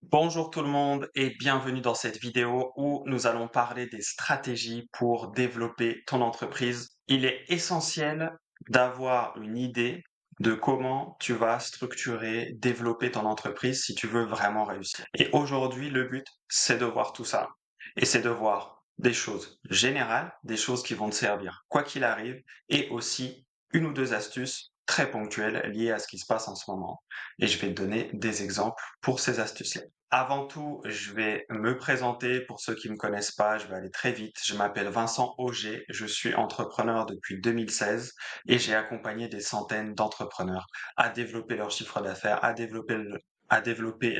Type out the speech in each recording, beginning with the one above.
Bonjour tout le monde et bienvenue dans cette vidéo où nous allons parler des stratégies pour développer ton entreprise. Il est essentiel d'avoir une idée de comment tu vas structurer, développer ton entreprise si tu veux vraiment réussir. Et aujourd'hui, le but, c'est de voir tout ça. Et c'est de voir des choses générales, des choses qui vont te servir quoi qu'il arrive, et aussi une ou deux astuces très ponctuelles liées à ce qui se passe en ce moment. Et je vais te donner des exemples pour ces astuces-là. Avant tout, je vais me présenter pour ceux qui ne me connaissent pas, je vais aller très vite. Je m'appelle Vincent Auger, je suis entrepreneur depuis 2016 et j'ai accompagné des centaines d'entrepreneurs à développer leur chiffre d'affaires, à développer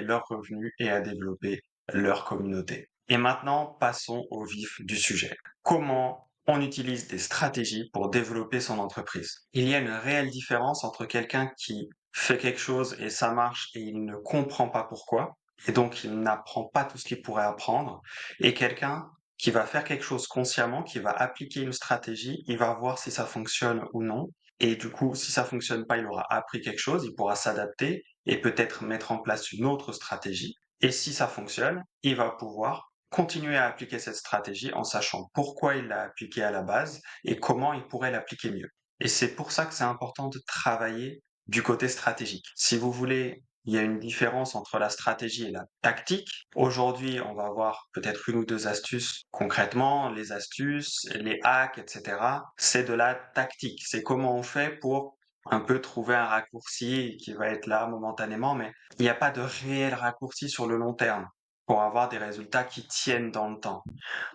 leurs revenus et à développer leur communauté. Et maintenant, passons au vif du sujet. Comment on utilise des stratégies pour développer son entreprise? Il y a une réelle différence entre quelqu'un qui fait quelque chose et ça marche et il ne comprend pas pourquoi, et donc il n'apprend pas tout ce qu'il pourrait apprendre, et quelqu'un qui va faire quelque chose consciemment, qui va appliquer une stratégie, il va voir si ça fonctionne ou non, et du coup, si ça fonctionne pas, il aura appris quelque chose, il pourra s'adapter et peut-être mettre en place une autre stratégie, et si ça fonctionne, il va pouvoir continuer à appliquer cette stratégie en sachant pourquoi il l'a appliquée à la base et comment il pourrait l'appliquer mieux. Et c'est pour ça que c'est important de travailler du côté stratégique. Si vous voulez, il y a une différence entre la stratégie et la tactique. Aujourd'hui, on va voir peut-être une ou deux astuces. Concrètement, les astuces, les hacks, etc. C'est de la tactique. C'est comment on fait pour un peu trouver un raccourci qui va être là momentanément, mais il n'y a pas de réel raccourci sur le long terme pour avoir des résultats qui tiennent dans le temps.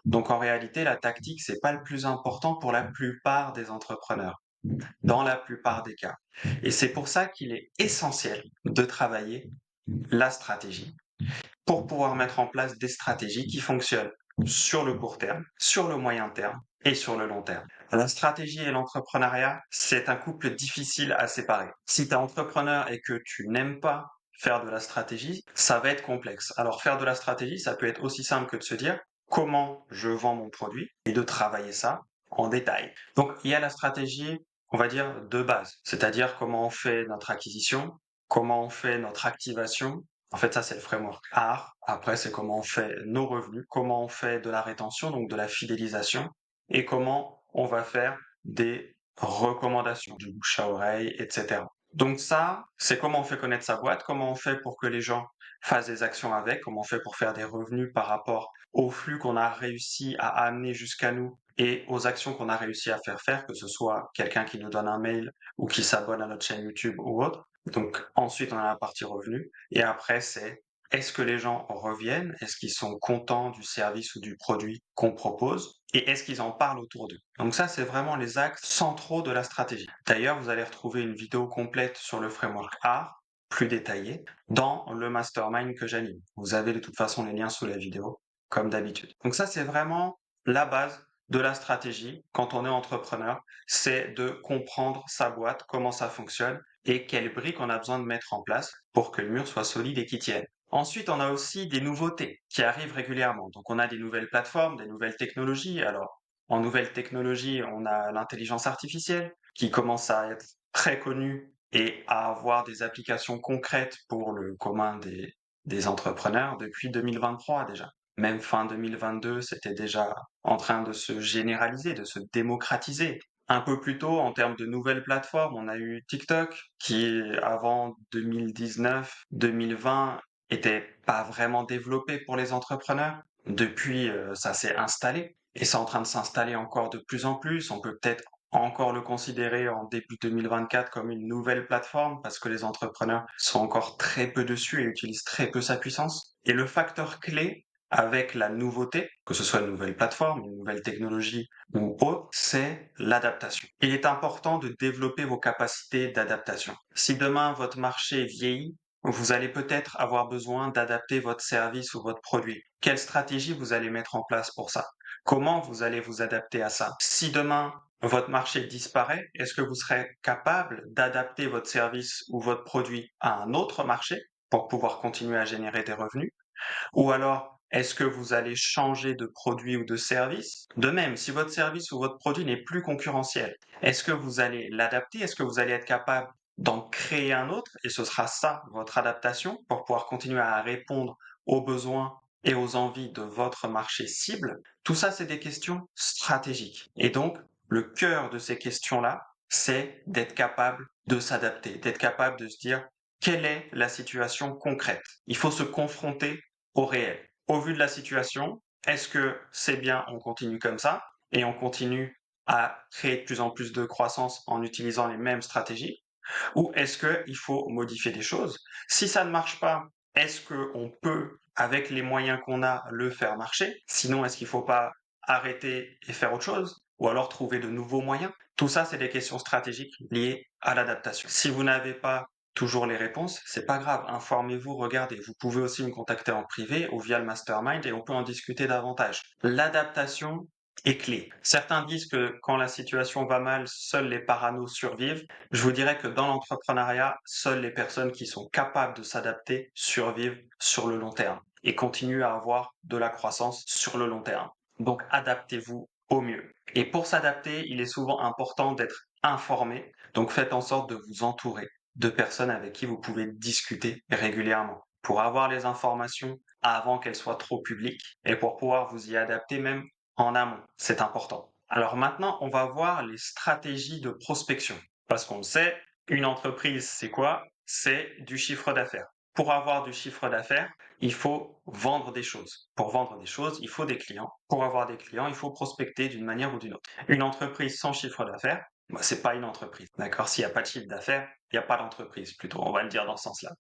Donc en réalité, la tactique, c'est pas le plus important pour la plupart des entrepreneurs dans la plupart des cas. Et c'est pour ça qu'il est essentiel de travailler la stratégie pour pouvoir mettre en place des stratégies qui fonctionnent sur le court terme, sur le moyen terme et sur le long terme. La stratégie et l'entrepreneuriat, c'est un couple difficile à séparer. Si tu es entrepreneur et que tu n'aimes pas faire de la stratégie, ça va être complexe. Alors faire de la stratégie, ça peut être aussi simple que de se dire comment je vends mon produit et de travailler ça en détail. Donc il y a la stratégie, on va dire, de base, c'est-à-dire comment on fait notre acquisition, comment on fait notre activation. En fait, ça, c'est le framework art. Après, c'est comment on fait nos revenus, comment on fait de la rétention, donc de la fidélisation, et comment on va faire des recommandations, du bouche à oreille, etc. Donc ça, c'est comment on fait connaître sa boîte, comment on fait pour que les gens fassent des actions avec, comment on fait pour faire des revenus par rapport au flux qu'on a réussi à amener jusqu'à nous et aux actions qu'on a réussi à faire, que ce soit quelqu'un qui nous donne un mail ou qui s'abonne à notre chaîne YouTube ou autre. Donc ensuite, on a la partie revenus. Et après, c'est est-ce que les gens reviennent? Est-ce qu'ils sont contents du service ou du produit qu'on propose? Et est-ce qu'ils en parlent autour d'eux? Donc ça, c'est vraiment les axes centraux de la stratégie. D'ailleurs, vous allez retrouver une vidéo complète sur le framework art, plus détaillée, dans le mastermind que j'anime. Vous avez de toute façon les liens sous la vidéo, comme d'habitude. Donc ça, c'est vraiment la base de la stratégie quand on est entrepreneur, c'est de comprendre sa boîte, comment ça fonctionne et quelles briques on a besoin de mettre en place pour que le mur soit solide et qu'il tienne. Ensuite, on a aussi des nouveautés qui arrivent régulièrement. Donc, on a des nouvelles plateformes, des nouvelles technologies. Alors, en nouvelles technologies, on a l'intelligence artificielle qui commence à être très connue et à avoir des applications concrètes pour le commun des entrepreneurs depuis 2023 déjà. Même fin 2022, c'était déjà en train de se généraliser, de se démocratiser. Un peu plus tôt, en termes de nouvelles plateformes, on a eu TikTok, qui avant 2019-2020 était pas vraiment développé pour les entrepreneurs. Depuis, ça s'est installé et c'est en train de s'installer encore de plus en plus. On peut peut-être encore le considérer en début 2024 comme une nouvelle plateforme parce que les entrepreneurs sont encore très peu dessus et utilisent très peu sa puissance. Et le facteur clé avec la nouveauté, que ce soit une nouvelle plateforme, une nouvelle technologie ou autre, c'est l'adaptation. Il est important de développer vos capacités d'adaptation. Si demain votre marché vieillit, vous allez peut-être avoir besoin d'adapter votre service ou votre produit. Quelle stratégie vous allez mettre en place pour ça? Comment vous allez vous adapter à ça? Si demain votre marché disparaît, est-ce que vous serez capable d'adapter votre service ou votre produit à un autre marché pour pouvoir continuer à générer des revenus? Ou alors, est-ce que vous allez changer de produit ou de service? De même, si votre service ou votre produit n'est plus concurrentiel, est-ce que vous allez l'adapter? Est-ce que vous allez être capable d'en créer un autre? Et ce sera ça, votre adaptation, pour pouvoir continuer à répondre aux besoins et aux envies de votre marché cible? Tout ça, c'est des questions stratégiques. Et donc, le cœur de ces questions-là, c'est d'être capable de s'adapter, d'être capable de se dire quelle est la situation concrète. Il faut se confronter au réel. Au vu de la situation, est-ce que c'est bien, on continue comme ça et on continue à créer de plus en plus de croissance en utilisant les mêmes stratégies? Ou est-ce qu'il faut modifier des choses? Si ça ne marche pas, est-ce qu'on peut, avec les moyens qu'on a, le faire marcher? Sinon, est-ce qu'il ne faut pas arrêter et faire autre chose? Ou alors trouver de nouveaux moyens? Tout ça, c'est des questions stratégiques liées à l'adaptation. Si vous n'avez pas toujours les réponses, c'est pas grave, informez-vous, regardez. Vous pouvez aussi me contacter en privé ou via le mastermind et on peut en discuter davantage. L'adaptation est clé. Certains disent que quand la situation va mal, seuls les paranos survivent. Je vous dirais que dans l'entrepreneuriat, seules les personnes qui sont capables de s'adapter survivent sur le long terme et continuent à avoir de la croissance sur le long terme. Donc adaptez-vous au mieux. Et pour s'adapter, il est souvent important d'être informé. Donc faites en sorte de vous entourer de personnes avec qui vous pouvez discuter régulièrement pour avoir les informations avant qu'elles soient trop publiques et pour pouvoir vous y adapter même en amont. C'est important. Alors maintenant, on va voir les stratégies de prospection. Parce qu'on le sait, une entreprise, c'est quoi? C'est du chiffre d'affaires. Pour avoir du chiffre d'affaires, il faut vendre des choses. Pour vendre des choses, il faut des clients. Pour avoir des clients, il faut prospecter d'une manière ou d'une autre. Une entreprise sans chiffre d'affaires, bah, c'est pas une entreprise. D'accord? S'il n'y a pas de chiffre d'affaires, il n'y a pas d'entreprise, plutôt. On va le dire dans ce sens-là.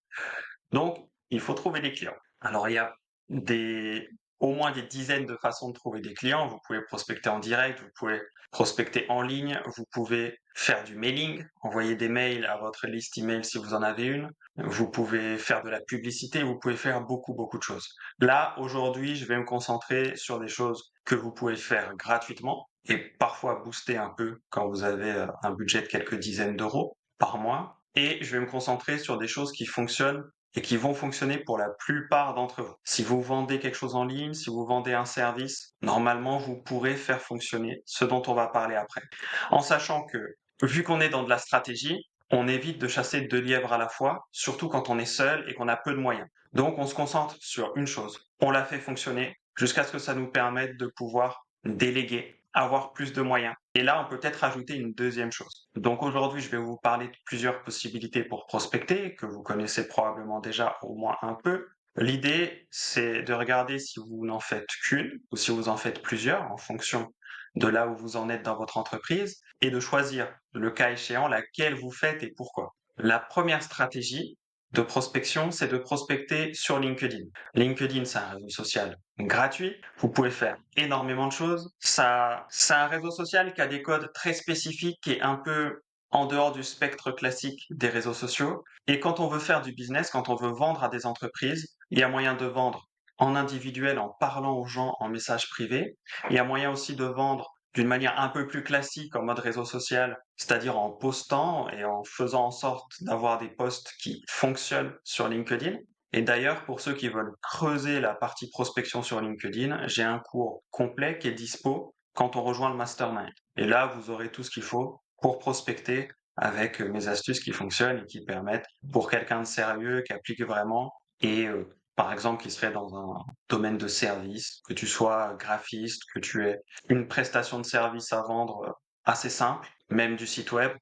Donc, il faut trouver des clients. Alors, il y a des, au moins des dizaines de façons de trouver des clients. Vous pouvez prospecter en direct, vous pouvez prospecter en ligne, vous pouvez faire du mailing, envoyer des mails à votre liste email si vous en avez une. Vous pouvez faire de la publicité, vous pouvez faire beaucoup, beaucoup de choses. Là, aujourd'hui, je vais me concentrer sur des choses que vous pouvez faire gratuitement et parfois booster un peu quand vous avez un budget de quelques dizaines d'euros par mois. Et je vais me concentrer sur des choses qui fonctionnent et qui vont fonctionner pour la plupart d'entre vous. Si vous vendez quelque chose en ligne, si vous vendez un service, normalement, vous pourrez faire fonctionner ce dont on va parler après. En sachant que, vu qu'on est dans de la stratégie, on évite de chasser deux lièvres à la fois, surtout quand on est seul et qu'on a peu de moyens. Donc, on se concentre sur une chose. On la fait fonctionner jusqu'à ce que ça nous permette de pouvoir déléguer, avoir plus de moyens. Et là, on peut peut-être ajouter une deuxième chose. Donc aujourd'hui, je vais vous parler de plusieurs possibilités pour prospecter, que vous connaissez probablement déjà au moins un peu. L'idée, c'est de regarder si vous n'en faites qu'une ou si vous en faites plusieurs en fonction de là où vous en êtes dans votre entreprise et de choisir, le cas échéant, laquelle vous faites et pourquoi. La première stratégie de prospection, c'est de prospecter sur LinkedIn. LinkedIn, c'est un réseau social gratuit. Vous pouvez faire énormément de choses. C'est un réseau social qui a des codes très spécifiques et un peu en dehors du spectre classique des réseaux sociaux. Et quand on veut faire du business, quand on veut vendre à des entreprises, il y a moyen de vendre en individuel, en parlant aux gens en message privé. Il y a moyen aussi de vendre d'une manière un peu plus classique en mode réseau social, c'est-à-dire en postant et en faisant en sorte d'avoir des posts qui fonctionnent sur LinkedIn. Et d'ailleurs, pour ceux qui veulent creuser la partie prospection sur LinkedIn, j'ai un cours complet qui est dispo quand on rejoint le mastermind. Et là, vous aurez tout ce qu'il faut pour prospecter avec mes astuces qui fonctionnent et qui permettent, pour quelqu'un de sérieux, qui applique vraiment, et par exemple qui serait dans un domaine de service, que tu sois graphiste, que tu aies une prestation de service à vendre assez simple, même du site web,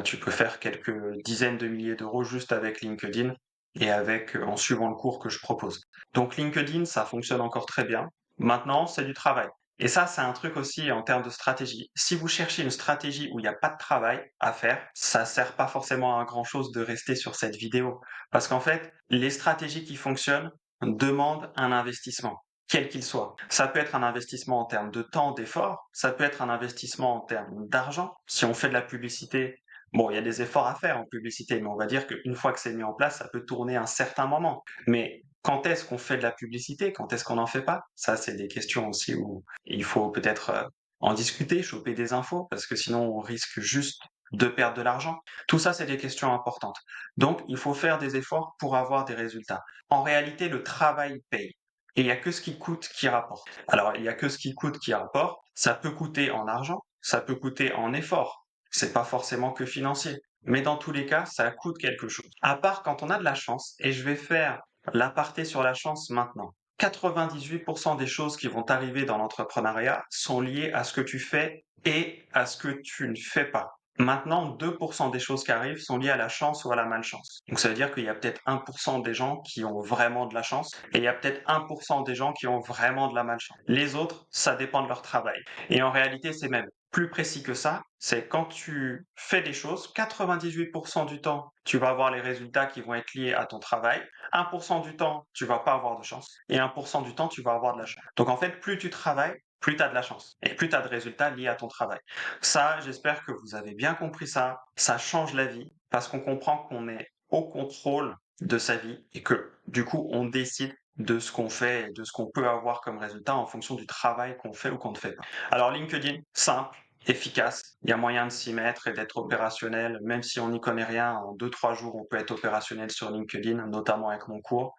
tu peux faire quelques dizaines de milliers d'euros juste avec LinkedIn et avec en suivant le cours que je propose. Donc LinkedIn, ça fonctionne encore très bien. Maintenant, c'est du travail. Et ça, c'est un truc aussi en termes de stratégie. Si vous cherchez une stratégie où il n'y a pas de travail à faire, ça sert pas forcément à grand chose de rester sur cette vidéo. Parce qu'en fait, les stratégies qui fonctionnent demandent un investissement, quel qu'il soit. Ça peut être un investissement en termes de temps, d'effort. Ça peut être un investissement en termes d'argent. Si on fait de la publicité, bon, il y a des efforts à faire en publicité, mais on va dire qu'une fois que c'est mis en place, ça peut tourner un certain moment. Mais quand est-ce qu'on fait de la publicité? Quand est-ce qu'on n'en fait pas? Ça, c'est des questions aussi où il faut peut-être en discuter, choper des infos, parce que sinon on risque juste de perdre de l'argent. Tout ça, c'est des questions importantes. Donc, il faut faire des efforts pour avoir des résultats. En réalité, le travail paye. Et il n'y a que ce qui coûte qui rapporte. Alors, il n'y a que ce qui coûte qui rapporte. Ça peut coûter en argent, ça peut coûter en effort. C'est pas forcément que financier. Mais dans tous les cas, ça coûte quelque chose. À part quand on a de la chance, et je vais faire L'aparté sur la chance maintenant. 98% des choses qui vont arriver dans l'entrepreneuriat sont liées à ce que tu fais et à ce que tu ne fais pas. Maintenant, 2% des choses qui arrivent sont liées à la chance ou à la malchance. Donc ça veut dire qu'il y a peut-être 1% des gens qui ont vraiment de la chance et il y a peut-être 1% des gens qui ont vraiment de la malchance. Les autres, ça dépend de leur travail. Et en réalité, c'est même plus précis que ça, c'est quand tu fais des choses, 98% du temps, tu vas avoir les résultats qui vont être liés à ton travail. 1% du temps, tu vas pas avoir de chance. Et 1% du temps, tu vas avoir de la chance. Donc en fait, plus tu travailles, plus tu as de la chance. Et plus tu as de résultats liés à ton travail. Ça, j'espère que vous avez bien compris ça. Ça change la vie parce qu'on comprend qu'on est au contrôle de sa vie et que du coup, on décide de ce qu'on fait et de ce qu'on peut avoir comme résultat en fonction du travail qu'on fait ou qu'on ne fait pas. Alors LinkedIn, simple, efficace, il y a moyen de s'y mettre et d'être opérationnel, même si on n'y connaît rien, en 2-3 jours, on peut être opérationnel sur LinkedIn, notamment avec mon cours.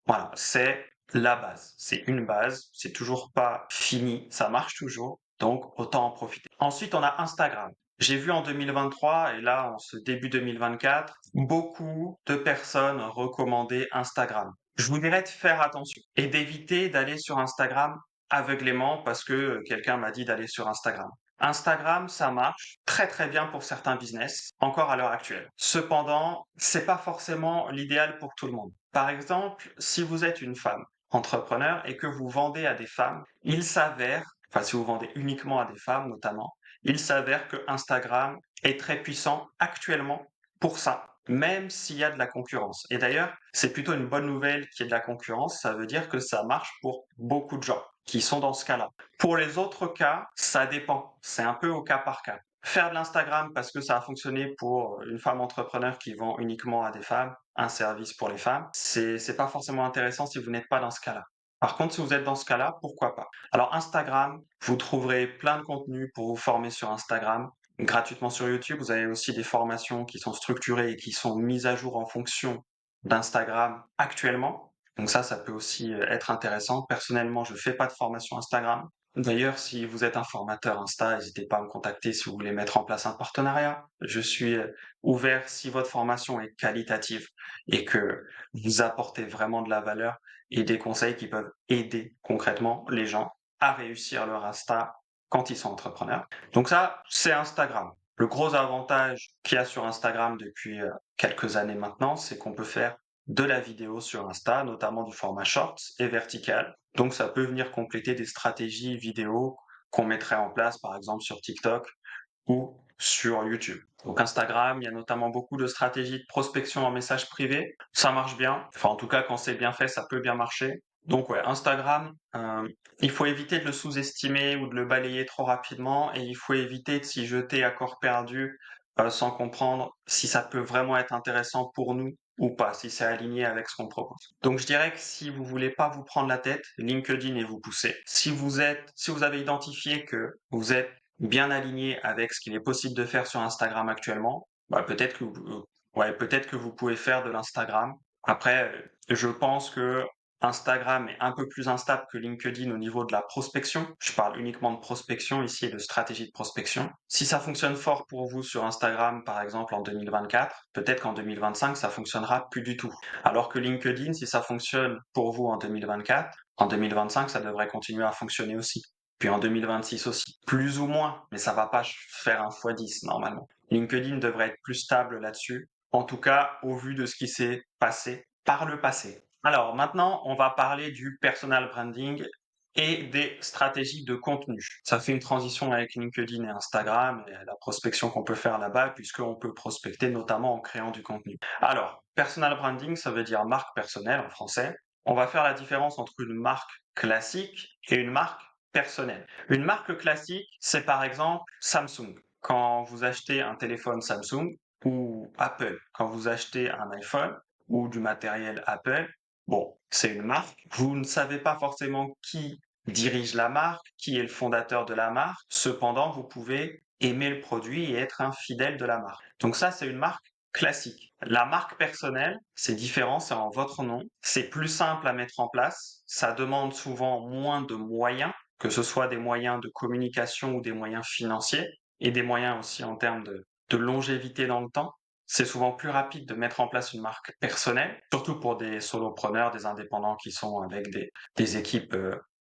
Voilà, c'est la base. C'est une base, c'est toujours pas fini, ça marche toujours, donc autant en profiter. Ensuite, on a Instagram. J'ai vu en 2023 et là, en ce début 2024, beaucoup de personnes recommander Instagram. Je vous dirais de faire attention et d'éviter d'aller sur Instagram aveuglément parce que quelqu'un m'a dit d'aller sur Instagram. Instagram, ça marche très très bien pour certains business, encore à l'heure actuelle. Cependant, c'est pas forcément l'idéal pour tout le monde. Par exemple, si vous êtes une femme entrepreneur et que vous vendez à des femmes, il s'avère, enfin si vous vendez uniquement à des femmes notamment, il s'avère que Instagram est très puissant actuellement pour ça, même s'il y a de la concurrence. Et d'ailleurs, c'est plutôt une bonne nouvelle qu'il y ait de la concurrence, ça veut dire que ça marche pour beaucoup de gens qui sont dans ce cas-là. Pour les autres cas, ça dépend. C'est un peu au cas par cas. Faire de l'Instagram parce que ça a fonctionné pour une femme entrepreneur qui vend uniquement à des femmes, un service pour les femmes, c'est pas forcément intéressant si vous n'êtes pas dans ce cas-là. Par contre, si vous êtes dans ce cas-là, pourquoi pas? Alors Instagram, vous trouverez plein de contenus pour vous former sur Instagram. Gratuitement sur YouTube, vous avez aussi des formations qui sont structurées et qui sont mises à jour en fonction d'Instagram actuellement. Donc ça peut aussi être intéressant. Personnellement, je fais pas de formation Instagram. D'ailleurs, si vous êtes un formateur Insta, n'hésitez pas à me contacter si vous voulez mettre en place un partenariat. Je suis ouvert si votre formation est qualitative et que vous apportez vraiment de la valeur et des conseils qui peuvent aider concrètement les gens à réussir leur Insta quand ils sont entrepreneurs. Donc ça, c'est Instagram. Le gros avantage qu'il y a sur Instagram depuis quelques années maintenant, c'est qu'on peut faire de la vidéo sur Insta, notamment du format shorts et vertical. Donc ça peut venir compléter des stratégies vidéo qu'on mettrait en place par exemple sur TikTok ou sur YouTube. Donc Instagram, il y a notamment beaucoup de stratégies de prospection en message privé. Ça marche bien. Enfin en tout cas quand c'est bien fait, ça peut bien marcher. Donc ouais, Instagram, il faut éviter de le sous-estimer ou de le balayer trop rapidement et il faut éviter de s'y jeter à corps perdu sans comprendre si ça peut vraiment être intéressant pour nous ou pas, si c'est aligné avec ce qu'on propose. Donc je dirais que si vous voulez pas vous prendre la tête, LinkedIn et vous pousser. Si vous avez identifié que vous êtes bien aligné avec ce qu'il est possible de faire sur Instagram actuellement, bah peut-être que vous pouvez faire de l'Instagram. Après, je pense que Instagram est un peu plus instable que LinkedIn au niveau de la prospection. Je parle uniquement de prospection ici et de stratégie de prospection. Si ça fonctionne fort pour vous sur Instagram, par exemple, en 2024, peut-être qu'en 2025, ça fonctionnera plus du tout. Alors que LinkedIn, si ça fonctionne pour vous en 2024, en 2025, ça devrait continuer à fonctionner aussi. Puis en 2026 aussi. Plus ou moins, mais ça va pas faire un x10 normalement. LinkedIn devrait être plus stable là-dessus. En tout cas, au vu de ce qui s'est passé par le passé. Alors maintenant, on va parler du personal branding et des stratégies de contenu. Ça fait une transition avec LinkedIn et Instagram et la prospection qu'on peut faire là-bas, puisqu'on peut prospecter notamment en créant du contenu. Alors, personal branding, ça veut dire marque personnelle en français. On va faire la différence entre une marque classique et une marque personnelle. Une marque classique, c'est par exemple Samsung. Quand vous achetez un téléphone Samsung ou Apple, quand vous achetez un iPhone ou du matériel Apple, bon, c'est une marque. Vous ne savez pas forcément qui dirige la marque, qui est le fondateur de la marque. Cependant, vous pouvez aimer le produit et être un fidèle de la marque. Donc ça, c'est une marque classique. La marque personnelle, c'est différent, c'est en votre nom. C'est plus simple à mettre en place. Ça demande souvent moins de moyens, que ce soit des moyens de communication ou des moyens financiers, et des moyens aussi en termes de longévité dans le temps. c'est souvent plus rapide de mettre en place une marque personnelle, surtout pour des solopreneurs, des indépendants qui sont avec des équipes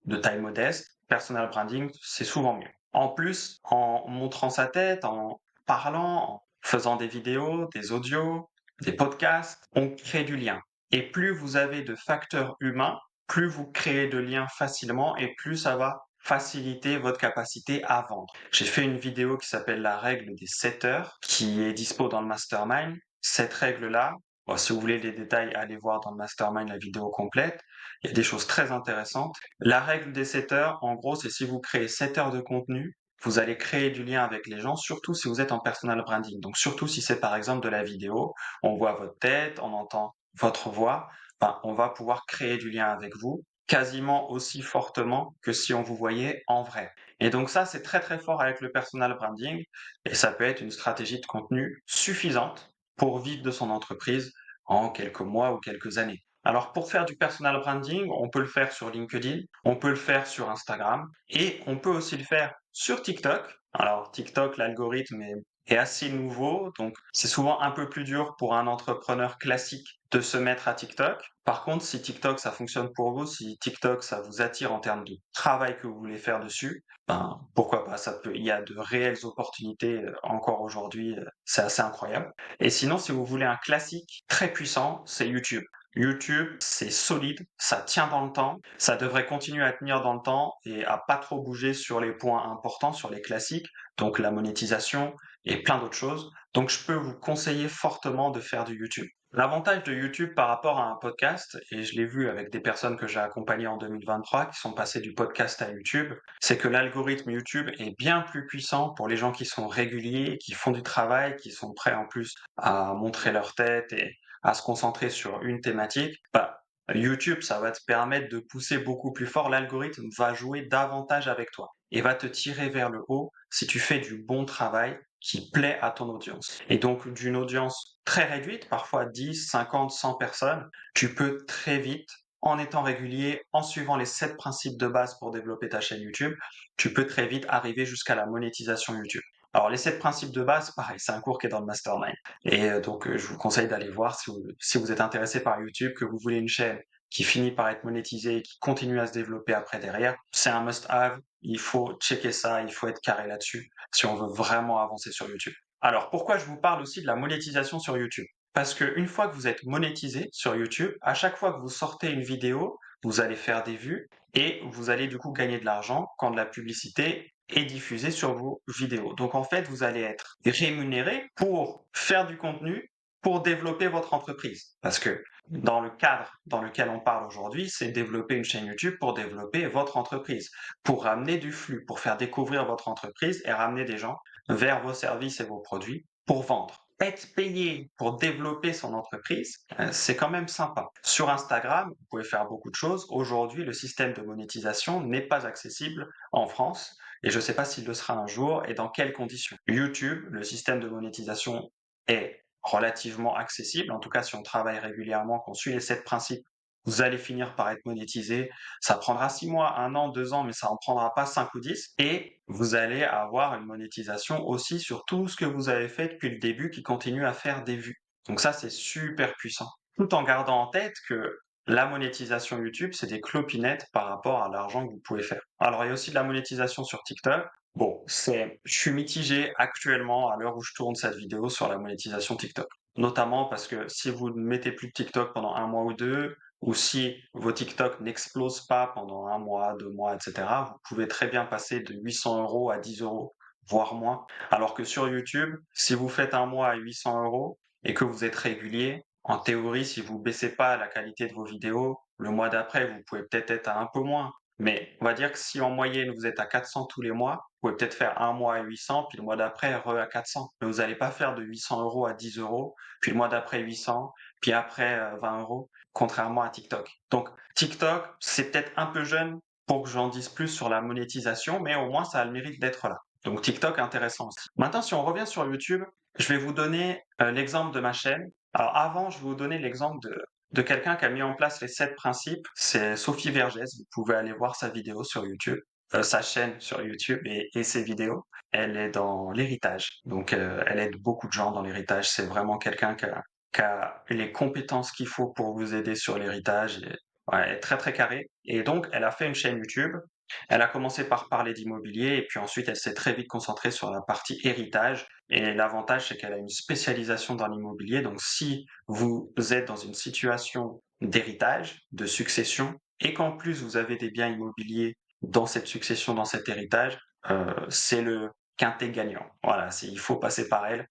de taille modeste. Personal branding, c'est souvent mieux. En plus, en montrant sa tête, en parlant, en faisant des vidéos, des audios, des podcasts, on crée du lien. Et plus vous avez de facteurs humains, plus vous créez de liens facilement et plus ça va faciliter votre capacité à vendre. J'ai fait une vidéo qui s'appelle la règle des 7 heures, qui est dispo dans le mastermind. Cette règle-là, bon, si vous voulez les détails, allez voir dans le mastermind la vidéo complète. Il y a des choses très intéressantes. La règle des 7 heures, en gros, c'est si vous créez 7 heures de contenu, vous allez créer du lien avec les gens, surtout si vous êtes en personal branding. Donc surtout si c'est par exemple de la vidéo, on voit votre tête, on entend votre voix, ben, on va pouvoir créer du lien avec vous quasiment aussi fortement que si on vous voyait en vrai. Et donc ça, c'est très très fort avec le personal branding et ça peut être une stratégie de contenu suffisante pour vivre de son entreprise en quelques mois ou quelques années. Alors pour faire du personal branding, on peut le faire sur LinkedIn, on peut le faire sur Instagram et on peut aussi le faire sur TikTok. Alors TikTok, l'algorithme est assez nouveau, donc c'est souvent un peu plus dur pour un entrepreneur classique de se mettre à TikTok. Par contre, si TikTok ça fonctionne pour vous, si TikTok ça vous attire en termes de travail que vous voulez faire dessus, ben pourquoi pas, il y a de réelles opportunités encore aujourd'hui, c'est assez incroyable. Et sinon, si vous voulez un classique très puissant, c'est YouTube. YouTube, c'est solide, ça tient dans le temps, ça devrait continuer à tenir dans le temps et à pas trop bouger sur les points importants, sur les classiques, donc la monétisation et plein d'autres choses. Donc je peux vous conseiller fortement de faire du YouTube. L'avantage de YouTube par rapport à un podcast, et je l'ai vu avec des personnes que j'ai accompagnées en 2023 qui sont passées du podcast à YouTube, c'est que l'algorithme YouTube est bien plus puissant pour les gens qui sont réguliers, qui font du travail, qui sont prêts en plus à montrer leur tête et à se concentrer sur une thématique. Bah, YouTube, ça va te permettre de pousser beaucoup plus fort. L'algorithme va jouer davantage avec toi et va te tirer vers le haut si tu fais du bon travail qui plaît à ton audience. Et donc, d'une audience très réduite, parfois 10, 50, 100 personnes, tu peux très vite, en étant régulier, en suivant les 7 principes de base pour développer ta chaîne YouTube, tu peux très vite arriver jusqu'à la monétisation YouTube. Alors, les 7 principes de base, pareil, c'est un cours qui est dans le mastermind. Et donc, je vous conseille d'aller voir si vous êtes intéressé par YouTube, que vous voulez une chaîne qui finit par être monétisée et qui continue à se développer après derrière. C'est un must-have. Il faut checker ça, il faut être carré là-dessus si on veut vraiment avancer sur YouTube. Alors, pourquoi je vous parle aussi de la monétisation sur YouTube? Parce qu'une fois que vous êtes monétisé sur YouTube, à chaque fois que vous sortez une vidéo, vous allez faire des vues et vous allez du coup gagner de l'argent quand de la publicité est diffusée sur vos vidéos. Donc en fait, vous allez être rémunéré pour faire du contenu, pour développer votre entreprise. Parce que dans le cadre dans lequel on parle aujourd'hui, c'est développer une chaîne YouTube pour développer votre entreprise, pour ramener du flux, pour faire découvrir votre entreprise et ramener des gens vers vos services et vos produits pour vendre. Être payé pour développer son entreprise, c'est quand même sympa. Sur Instagram, vous pouvez faire beaucoup de choses. Aujourd'hui, le système de monétisation n'est pas accessible en France et je ne sais pas s'il le sera un jour et dans quelles conditions. YouTube, le système de monétisation est relativement accessible, en tout cas si on travaille régulièrement, qu'on suit les 7 principes, vous allez finir par être monétisé. Ça prendra 6 mois, 1 an, 2 ans, mais ça en prendra pas 5 ou 10. Et vous allez avoir une monétisation aussi sur tout ce que vous avez fait depuis le début qui continue à faire des vues. Donc ça, c'est super puissant. Tout en gardant en tête que la monétisation YouTube, c'est des clopinettes par rapport à l'argent que vous pouvez faire. Alors, il y a aussi de la monétisation sur TikTok. Bon, je suis mitigé actuellement à l'heure où je tourne cette vidéo sur la monétisation TikTok. Notamment parce que si vous ne mettez plus de TikTok pendant un mois ou deux, ou si vos TikTok n'explosent pas pendant un mois, 2 mois, etc., vous pouvez très bien passer de 800 € à 10 €, voire moins. Alors que sur YouTube, si vous faites un mois à 800 € et que vous êtes régulier, en théorie, si vous baissez pas la qualité de vos vidéos, le mois d'après, vous pouvez peut-être être à un peu moins. Mais on va dire que si en moyenne vous êtes à 400 tous les mois, vous pouvez peut-être faire un mois à 800, puis le mois d'après à 400. Mais vous n'allez pas faire de 800 € à 10 €, puis le mois d'après 800, puis après 20 €, contrairement à TikTok. Donc TikTok, c'est peut-être un peu jeune pour que j'en dise plus sur la monétisation, mais au moins ça a le mérite d'être là. Donc TikTok, intéressant aussi. Maintenant, si on revient sur YouTube, je vais vous donner l'exemple de ma chaîne. Alors avant, je vais vous donner l'exemple de quelqu'un qui a mis en place les 7 principes. C'est Sophie Vergès. Vous pouvez aller voir sa vidéo sur YouTube. sa chaîne sur YouTube et ses vidéos. Elle est dans l'héritage, donc elle aide beaucoup de gens dans l'héritage. C'est vraiment quelqu'un qui a les compétences qu'il faut pour vous aider sur l'héritage et ouais, elle est très, très carrée et donc elle a fait une chaîne YouTube. Elle a commencé par parler d'immobilier et puis ensuite elle s'est très vite concentrée sur la partie héritage et l'avantage, c'est qu'elle a une spécialisation dans l'immobilier. Donc si vous êtes dans une situation d'héritage, de succession et qu'en plus vous avez des biens immobiliers dans cette succession, dans cet héritage, c'est le quintet gagnant. Voilà, il faut passer par elle.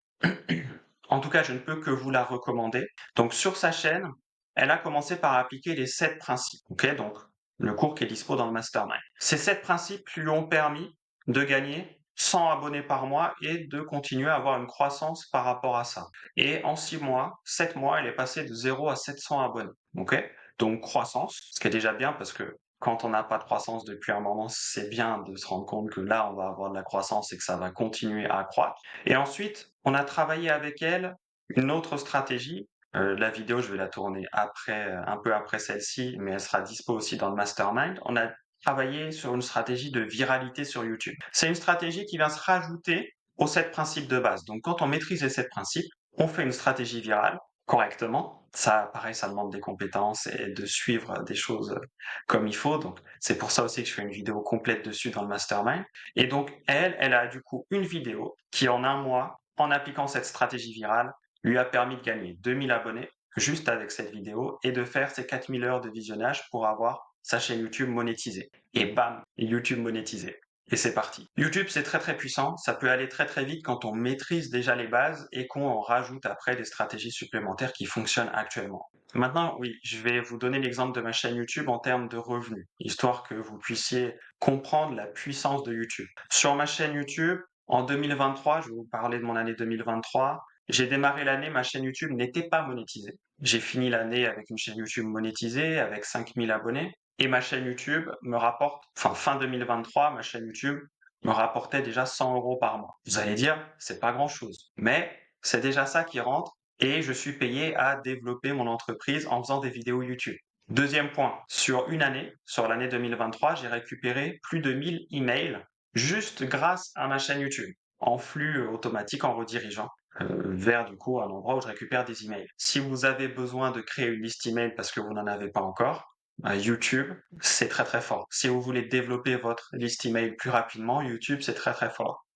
En tout cas, je ne peux que vous la recommander. Donc sur sa chaîne, elle a commencé par appliquer les 7 principes. Ok, donc le cours qui est dispo dans le mastermind. Ces 7 principes lui ont permis de gagner 100 abonnés par mois et de continuer à avoir une croissance par rapport à ça. Et en 6 mois, 7 mois, elle est passée de 0 à 700 abonnés. Ok, donc croissance, ce qui est déjà bien parce que quand on n'a pas de croissance depuis un moment, c'est bien de se rendre compte que là, on va avoir de la croissance et que ça va continuer à croître. Et ensuite, on a travaillé avec elle une autre stratégie. La vidéo, je vais la tourner après, un peu après celle-ci, mais elle sera dispo aussi dans le mastermind. On a travaillé sur une stratégie de viralité sur YouTube. C'est une stratégie qui vient se rajouter aux 7 principes de base. Donc, quand on maîtrise les 7 principes, on fait une stratégie virale correctement. Ça, pareil, ça demande des compétences et de suivre des choses comme il faut. Donc, c'est pour ça aussi que je fais une vidéo complète dessus dans le mastermind. Et donc, elle a du coup une vidéo qui, en un mois, en appliquant cette stratégie virale, lui a permis de gagner 2000 abonnés juste avec cette vidéo et de faire ses 4000 heures de visionnage pour avoir sa chaîne YouTube monétisée. Et bam, YouTube monétisé. Et c'est parti. YouTube, c'est très très puissant. Ça peut aller très très vite quand on maîtrise déjà les bases et qu'on en rajoute après des stratégies supplémentaires qui fonctionnent actuellement. Maintenant, oui, je vais vous donner l'exemple de ma chaîne YouTube en termes de revenus, histoire que vous puissiez comprendre la puissance de YouTube. Sur ma chaîne YouTube, en 2023, je vais vous parler de mon année 2023, j'ai démarré l'année, ma chaîne YouTube n'était pas monétisée. J'ai fini l'année avec une chaîne YouTube monétisée, avec 5000 abonnés, et ma chaîne YouTube me rapporte, enfin fin 2023, ma chaîne YouTube me rapportait déjà 100 euros par mois. Vous allez dire, c'est pas grand-chose, mais c'est déjà ça qui rentre et je suis payé à développer mon entreprise en faisant des vidéos YouTube. Deuxième point, sur une année, sur l'année 2023, j'ai récupéré plus de 1000 emails juste grâce à ma chaîne YouTube, en flux automatique, en redirigeant vers du coup un endroit où je récupère des emails. Si vous avez besoin de créer une liste email parce que vous n'en avez pas encore, YouTube, c'est très très fort. Si vous voulez développer votre liste email plus rapidement, YouTube, c'est très très fort.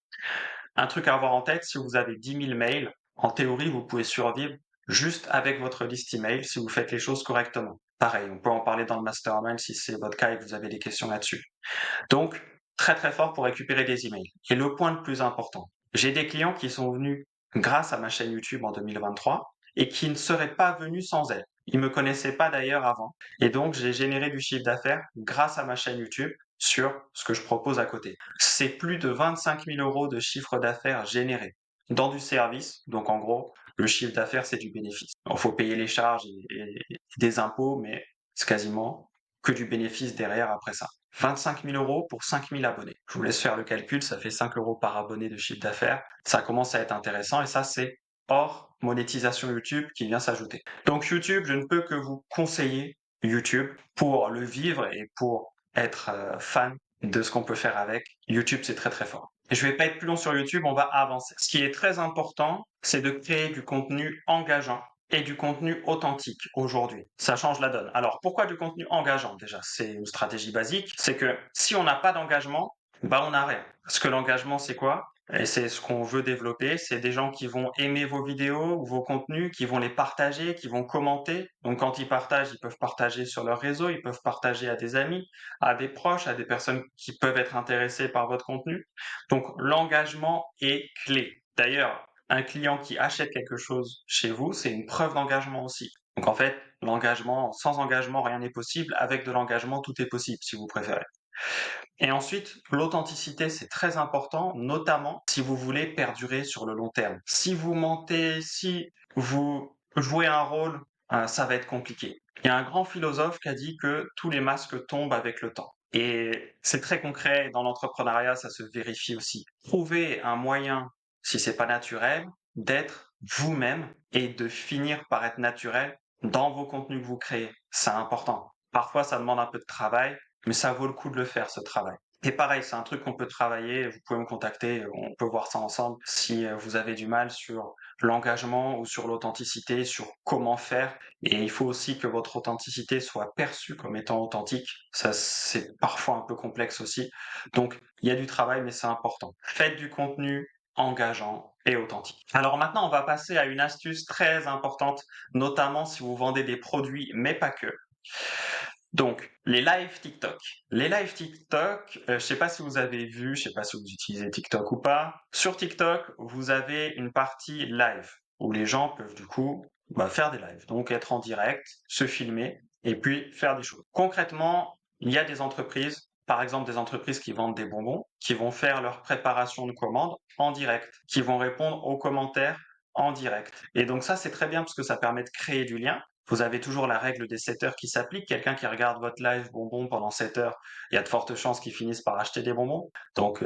Un truc à avoir en tête, si vous avez 10 000 mails, en théorie, vous pouvez survivre juste avec votre liste email si vous faites les choses correctement. Pareil, on peut en parler dans le mastermind si c'est votre cas et que vous avez des questions là-dessus. Donc, très très fort pour récupérer des emails. Et le point le plus important, j'ai des clients qui sont venus grâce à ma chaîne YouTube en 2023 et qui ne seraient pas venus sans elle. Ils me connaissaient pas d'ailleurs avant. Et donc, j'ai généré du chiffre d'affaires grâce à ma chaîne YouTube sur ce que je propose à côté. C'est plus de 25 000 euros de chiffre d'affaires généré dans du service. Donc, en gros, le chiffre d'affaires, c'est du bénéfice. Il faut payer les charges et des impôts, mais c'est quasiment que du bénéfice derrière après ça. 25 000 euros pour 5 000 abonnés. Je vous laisse faire le calcul, ça fait 5 euros par abonné de chiffre d'affaires. Ça commence à être intéressant et ça, c'est hors monétisation YouTube qui vient s'ajouter. Donc YouTube, je ne peux que vous conseiller YouTube pour le vivre et pour être fan de ce qu'on peut faire avec. YouTube, c'est très très fort. Et je vais pas être plus long sur YouTube, on va avancer. Ce qui est très important, c'est de créer du contenu engageant et du contenu authentique aujourd'hui. Ça change la donne. Alors, pourquoi du contenu engageant déjà? C'est une stratégie basique. C'est que si on n'a pas d'engagement, bah on n'a rien. Parce que l'engagement, c'est quoi? Et c'est ce qu'on veut développer, c'est des gens qui vont aimer vos vidéos ou vos contenus, qui vont les partager, qui vont commenter. Donc quand ils partagent, ils peuvent partager sur leur réseau, ils peuvent partager à des amis, à des proches, à des personnes qui peuvent être intéressées par votre contenu. Donc l'engagement est clé. D'ailleurs, un client qui achète quelque chose chez vous, c'est une preuve d'engagement aussi. Donc en fait, l'engagement, sans engagement, rien n'est possible. Avec de l'engagement, tout est possible, si vous préférez. Et ensuite, l'authenticité, c'est très important, notamment si vous voulez perdurer sur le long terme. Si vous mentez, si vous jouez un rôle, ça va être compliqué. Il y a un grand philosophe qui a dit que tous les masques tombent avec le temps. Et c'est très concret, dans l'entrepreneuriat, ça se vérifie aussi. Trouvez un moyen, si c'est pas naturel, d'être vous-même et de finir par être naturel dans vos contenus que vous créez. C'est important. Parfois, ça demande un peu de travail, mais ça vaut le coup de le faire, ce travail. Et pareil, c'est un truc qu'on peut travailler, vous pouvez me contacter, on peut voir ça ensemble si, vous avez du mal sur l'engagement ou sur l'authenticité, sur comment faire. Et il faut aussi que votre authenticité soit perçue comme étant authentique. Ça, c'est parfois un peu complexe aussi. Donc il y a du travail, mais c'est important. Faites du contenu engageant et authentique. Alors maintenant, on va passer à une astuce très importante, notamment si vous vendez des produits, mais pas que. Donc, les lives TikTok. Les lives TikTok, je sais pas si vous avez vu, je sais pas si vous utilisez TikTok ou pas. Sur TikTok, vous avez une partie live où les gens peuvent du coup faire des lives, donc être en direct, se filmer et puis faire des choses. Concrètement, il y a des entreprises, par exemple des entreprises qui vendent des bonbons, qui vont faire leur préparation de commande en direct, qui vont répondre aux commentaires en direct. Et donc ça, c'est très bien parce que ça permet de créer du lien. Vous avez toujours la règle des 7 heures qui s'applique. Quelqu'un qui regarde votre live bonbon pendant 7 heures, il y a de fortes chances qu'il finisse par acheter des bonbons. Donc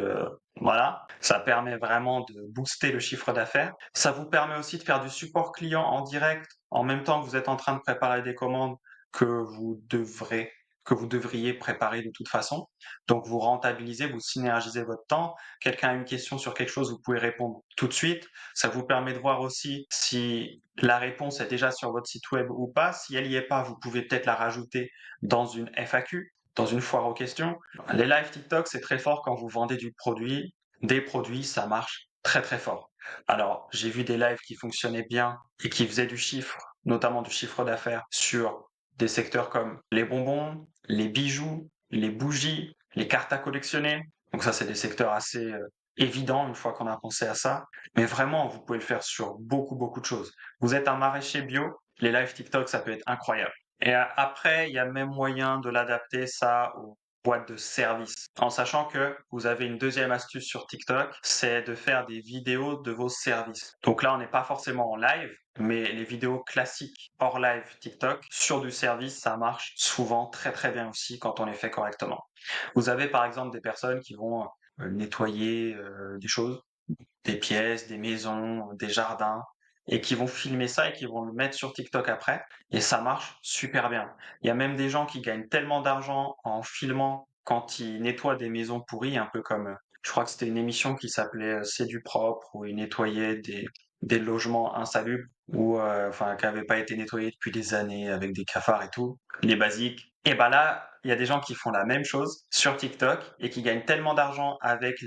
voilà, ça permet vraiment de booster le chiffre d'affaires. Ça vous permet aussi de faire du support client en direct en même temps que vous êtes en train de préparer des commandes que vous devrez que vous devriez préparer de toute façon. Donc vous rentabilisez, vous synergisez votre temps. Quelqu'un a une question sur quelque chose, vous pouvez répondre tout de suite. Ça vous permet de voir aussi si la réponse est déjà sur votre site web ou pas. Si elle n'y est pas, vous pouvez peut-être la rajouter dans une FAQ, dans une foire aux questions. Les live TikTok, c'est très fort quand vous vendez du produit. Des produits, ça marche très très fort. Alors, j'ai vu des lives qui fonctionnaient bien et qui faisaient du chiffre, notamment du chiffre d'affaires sur des secteurs comme les bonbons, les bijoux, les bougies, les cartes à collectionner. Donc ça, c'est des secteurs assez évidents une fois qu'on a pensé à ça. Mais vraiment, vous pouvez le faire sur beaucoup, beaucoup de choses. Vous êtes un maraîcher bio, les live TikTok, ça peut être incroyable. Et après, il y a même moyen de l'adapter ça aux boîtes de service. En sachant que vous avez une deuxième astuce sur TikTok, c'est de faire des vidéos de vos services. Donc là, on n'est pas forcément en live, mais les vidéos classiques hors live TikTok sur du service, ça marche souvent très très bien aussi quand on les fait correctement. Vous avez par exemple des personnes qui vont nettoyer des choses, des pièces, des maisons, des jardins, et qui vont filmer ça et qui vont le mettre sur TikTok après, et ça marche super bien. Il y a même des gens qui gagnent tellement d'argent en filmant quand ils nettoient des maisons pourries, un peu comme, je crois que c'était une émission qui s'appelait C'est du propre, où ils nettoyaient des logements insalubres, ou enfin qui n'avaient pas été nettoyés depuis des années avec des cafards et tout, les basiques. Et ben là, il y a des gens qui font la même chose sur TikTok et qui gagnent tellement d'argent avec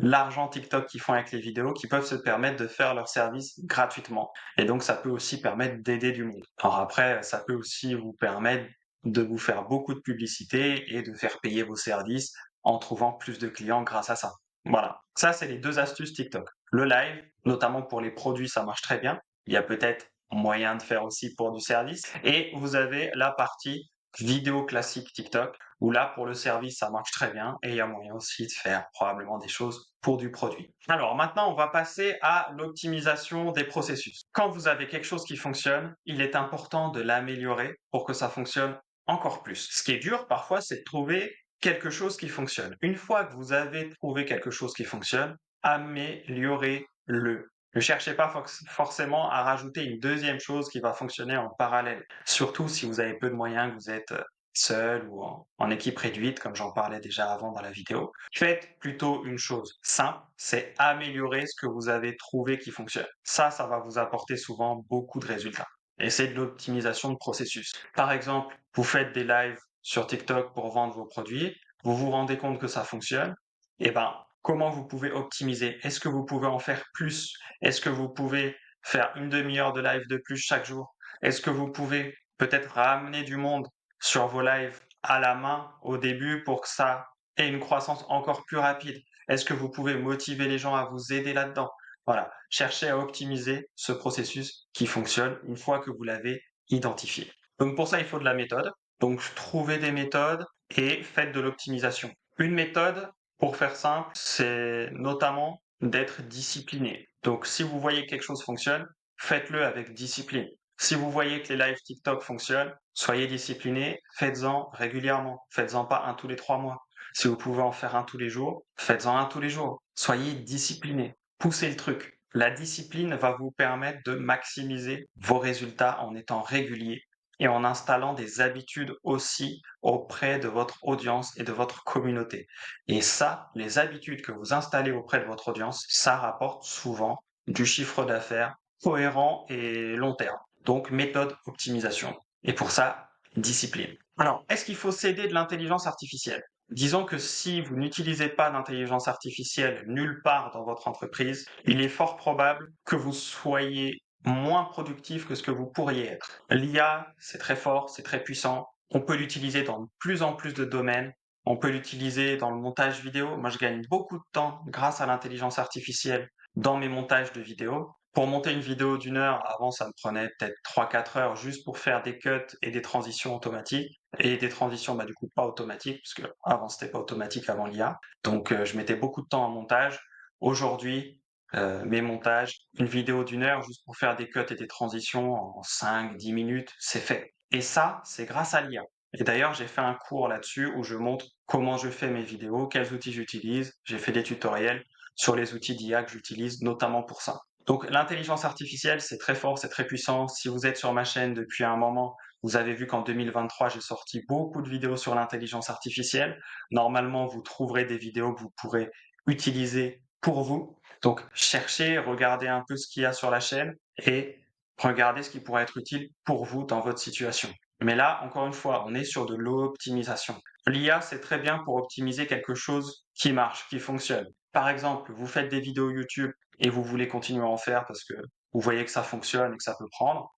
l'argent TikTok qu'ils font avec les vidéos, qui peuvent se permettre de faire leur service gratuitement. Et donc, ça peut aussi permettre d'aider du monde. Alors après, ça peut aussi vous permettre de vous faire beaucoup de publicité et de faire payer vos services en trouvant plus de clients grâce à ça. Voilà. Ça, c'est les deux astuces TikTok. Le live, notamment pour les produits, ça marche très bien. Il y a peut-être moyen de faire aussi pour du service. Et vous avez la partie vidéo classique TikTok, où là, pour le service, ça marche très bien et il y a moyen aussi de faire probablement des choses pour du produit. Alors maintenant, on va passer à l'optimisation des processus. Quand vous avez quelque chose qui fonctionne, il est important de l'améliorer pour que ça fonctionne encore plus. Ce qui est dur parfois, c'est de trouver quelque chose qui fonctionne. Une fois que vous avez trouvé quelque chose qui fonctionne, améliorez-le. Ne cherchez pas forcément à rajouter une deuxième chose qui va fonctionner en parallèle. Surtout si vous avez peu de moyens, que vous êtes seul ou en équipe réduite, comme j'en parlais déjà avant dans la vidéo. Faites plutôt une chose simple, c'est améliorer ce que vous avez trouvé qui fonctionne. Ça va vous apporter souvent beaucoup de résultats. Et c'est de l'optimisation de processus. Par exemple, vous faites des lives sur TikTok pour vendre vos produits, vous vous rendez compte que ça fonctionne, et ben, comment vous pouvez optimiser? Est-ce que vous pouvez en faire plus? Est-ce que vous pouvez faire une demi-heure de live de plus chaque jour? Est-ce que vous pouvez peut-être ramener du monde sur vos lives à la main au début pour que ça ait une croissance encore plus rapide? Est-ce que vous pouvez motiver les gens à vous aider là-dedans? Voilà, cherchez à optimiser ce processus qui fonctionne une fois que vous l'avez identifié. Donc pour ça, il faut de la méthode. Donc trouvez des méthodes et faites de l'optimisation. Une méthode, pour faire simple, c'est notamment d'être discipliné. Donc si vous voyez que quelque chose fonctionne, faites-le avec discipline. Si vous voyez que les lives TikTok fonctionnent, soyez discipliné, faites-en régulièrement. Faites-en pas un tous les 3 mois. Si vous pouvez en faire un tous les jours, faites-en un tous les jours. Soyez discipliné. Poussez le truc. La discipline va vous permettre de maximiser vos résultats en étant régulier et en installant des habitudes aussi auprès de votre audience et de votre communauté. Et ça, les habitudes que vous installez auprès de votre audience, ça rapporte souvent du chiffre d'affaires cohérent et long terme. Donc, méthode optimisation. Et pour ça, discipline. Alors, est-ce qu'il faut s'aider de l'intelligence artificielle? Disons que si vous n'utilisez pas d'intelligence artificielle nulle part dans votre entreprise, il est fort probable que vous soyez moins productif que ce que vous pourriez être. L'IA, c'est très fort, c'est très puissant. On peut l'utiliser dans de plus en plus de domaines. On peut l'utiliser dans le montage vidéo. Moi, je gagne beaucoup de temps grâce à l'intelligence artificielle dans mes montages de vidéos. Pour monter une vidéo d'une heure, avant, ça me prenait peut-être 3-4 heures juste pour faire des cuts et des transitions automatiques. Et des transitions, du coup, pas automatiques, parce que avant, c'était pas automatique avant l'IA. Donc, je mettais beaucoup de temps en montage. Aujourd'hui, mes montages, une vidéo d'une heure juste pour faire des cuts et des transitions en 5-10 minutes, c'est fait. Et ça, c'est grâce à l'IA. Et d'ailleurs, j'ai fait un cours là-dessus où je montre comment je fais mes vidéos, quels outils j'utilise. J'ai fait des tutoriels sur les outils d'IA que j'utilise, notamment pour ça. Donc, l'intelligence artificielle, c'est très fort, c'est très puissant. Si vous êtes sur ma chaîne depuis un moment, vous avez vu qu'en 2023, j'ai sorti beaucoup de vidéos sur l'intelligence artificielle. Normalement, vous trouverez des vidéos que vous pourrez utiliser pour vous. Donc, cherchez, regardez un peu ce qu'il y a sur la chaîne et regardez ce qui pourrait être utile pour vous dans votre situation. Mais là, encore une fois, on est sur de l'optimisation. L'IA, c'est très bien pour optimiser quelque chose qui marche, qui fonctionne. Par exemple, vous faites des vidéos YouTube et vous voulez continuer à en faire parce que vous voyez que ça fonctionne et que ça peut prendre,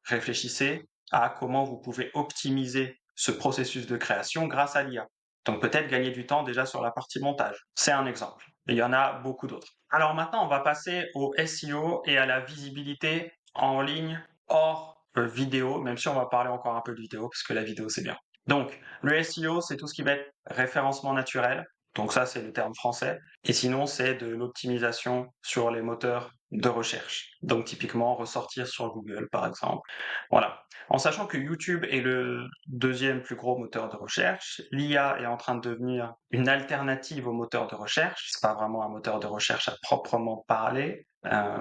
réfléchissez à comment vous pouvez optimiser ce processus de création grâce à l'IA. Donc peut-être gagner du temps déjà sur la partie montage. C'est un exemple. Et il y en a beaucoup d'autres. Alors maintenant, on va passer au SEO et à la visibilité en ligne hors vidéo, même si on va parler encore un peu de vidéo, parce que la vidéo, c'est bien. Donc, le SEO, c'est tout ce qui va être référencement naturel. Donc ça, c'est le terme français. Et sinon, c'est de l'optimisation sur les moteurs de recherche. Donc typiquement, ressortir sur Google, par exemple. Voilà. En sachant que YouTube est le deuxième plus gros moteur de recherche, l'IA est en train de devenir une alternative au moteur de recherche. C'est pas vraiment un moteur de recherche à proprement parler,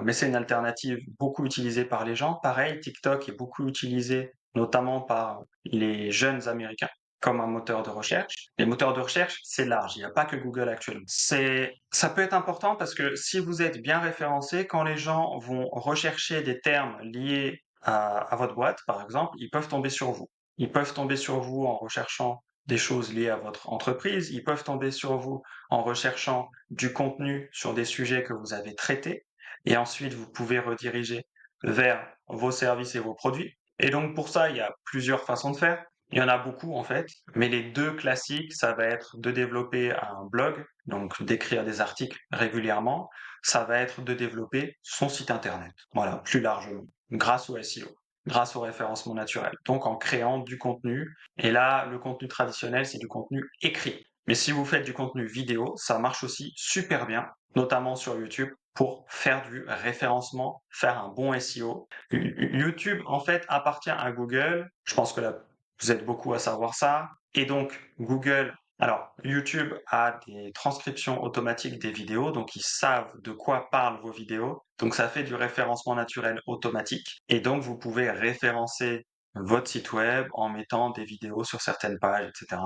mais c'est une alternative beaucoup utilisée par les gens. Pareil, TikTok est beaucoup utilisé, notamment par les jeunes Américains, comme un moteur de recherche. Les moteurs de recherche, c'est large. Il n'y a pas que Google actuellement. Ça peut être important parce que si vous êtes bien référencé, quand les gens vont rechercher des termes liés à votre boîte, par exemple, ils peuvent tomber sur vous. Ils peuvent tomber sur vous en recherchant des choses liées à votre entreprise. Ils peuvent tomber sur vous en recherchant du contenu sur des sujets que vous avez traités. Et ensuite, vous pouvez rediriger vers vos services et vos produits. Et donc, pour ça, il y a plusieurs façons de faire. Il y en a beaucoup en fait, mais les deux classiques, ça va être de développer un blog, donc d'écrire des articles régulièrement. Ça va être de développer son site internet. Voilà, plus largement, grâce au SEO, grâce au référencement naturel. Donc en créant du contenu. Et là, le contenu traditionnel, c'est du contenu écrit. Mais si vous faites du contenu vidéo, ça marche aussi super bien, notamment sur YouTube, pour faire du référencement, faire un bon SEO. YouTube, en fait, appartient à Google. Je pense que là, vous êtes beaucoup à savoir ça. Et donc, Google, alors, YouTube a des transcriptions automatiques des vidéos, donc ils savent de quoi parlent vos vidéos. Donc, ça fait du référencement naturel automatique. Et donc, vous pouvez référencer votre site web en mettant des vidéos sur certaines pages, etc.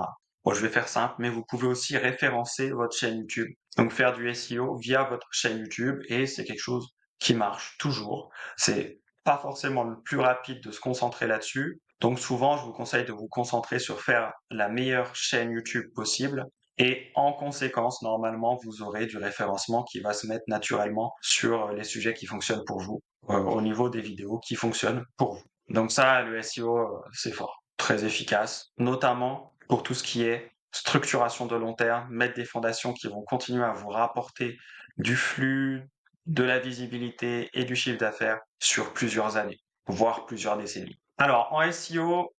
Bon, je vais faire simple, mais vous pouvez aussi référencer votre chaîne YouTube. Donc faire du SEO via votre chaîne YouTube et c'est quelque chose qui marche toujours. C'est pas forcément le plus rapide de se concentrer là-dessus. Donc souvent, je vous conseille de vous concentrer sur faire la meilleure chaîne YouTube possible. Et en conséquence, normalement, vous aurez du référencement qui va se mettre naturellement sur les sujets qui fonctionnent pour vous, au niveau des vidéos qui fonctionnent pour vous. Donc ça, le SEO, c'est fort, très efficace, notamment pour tout ce qui est structuration de long terme, mettre des fondations qui vont continuer à vous rapporter du flux, de la visibilité et du chiffre d'affaires sur plusieurs années, voire plusieurs décennies. Alors en SEO,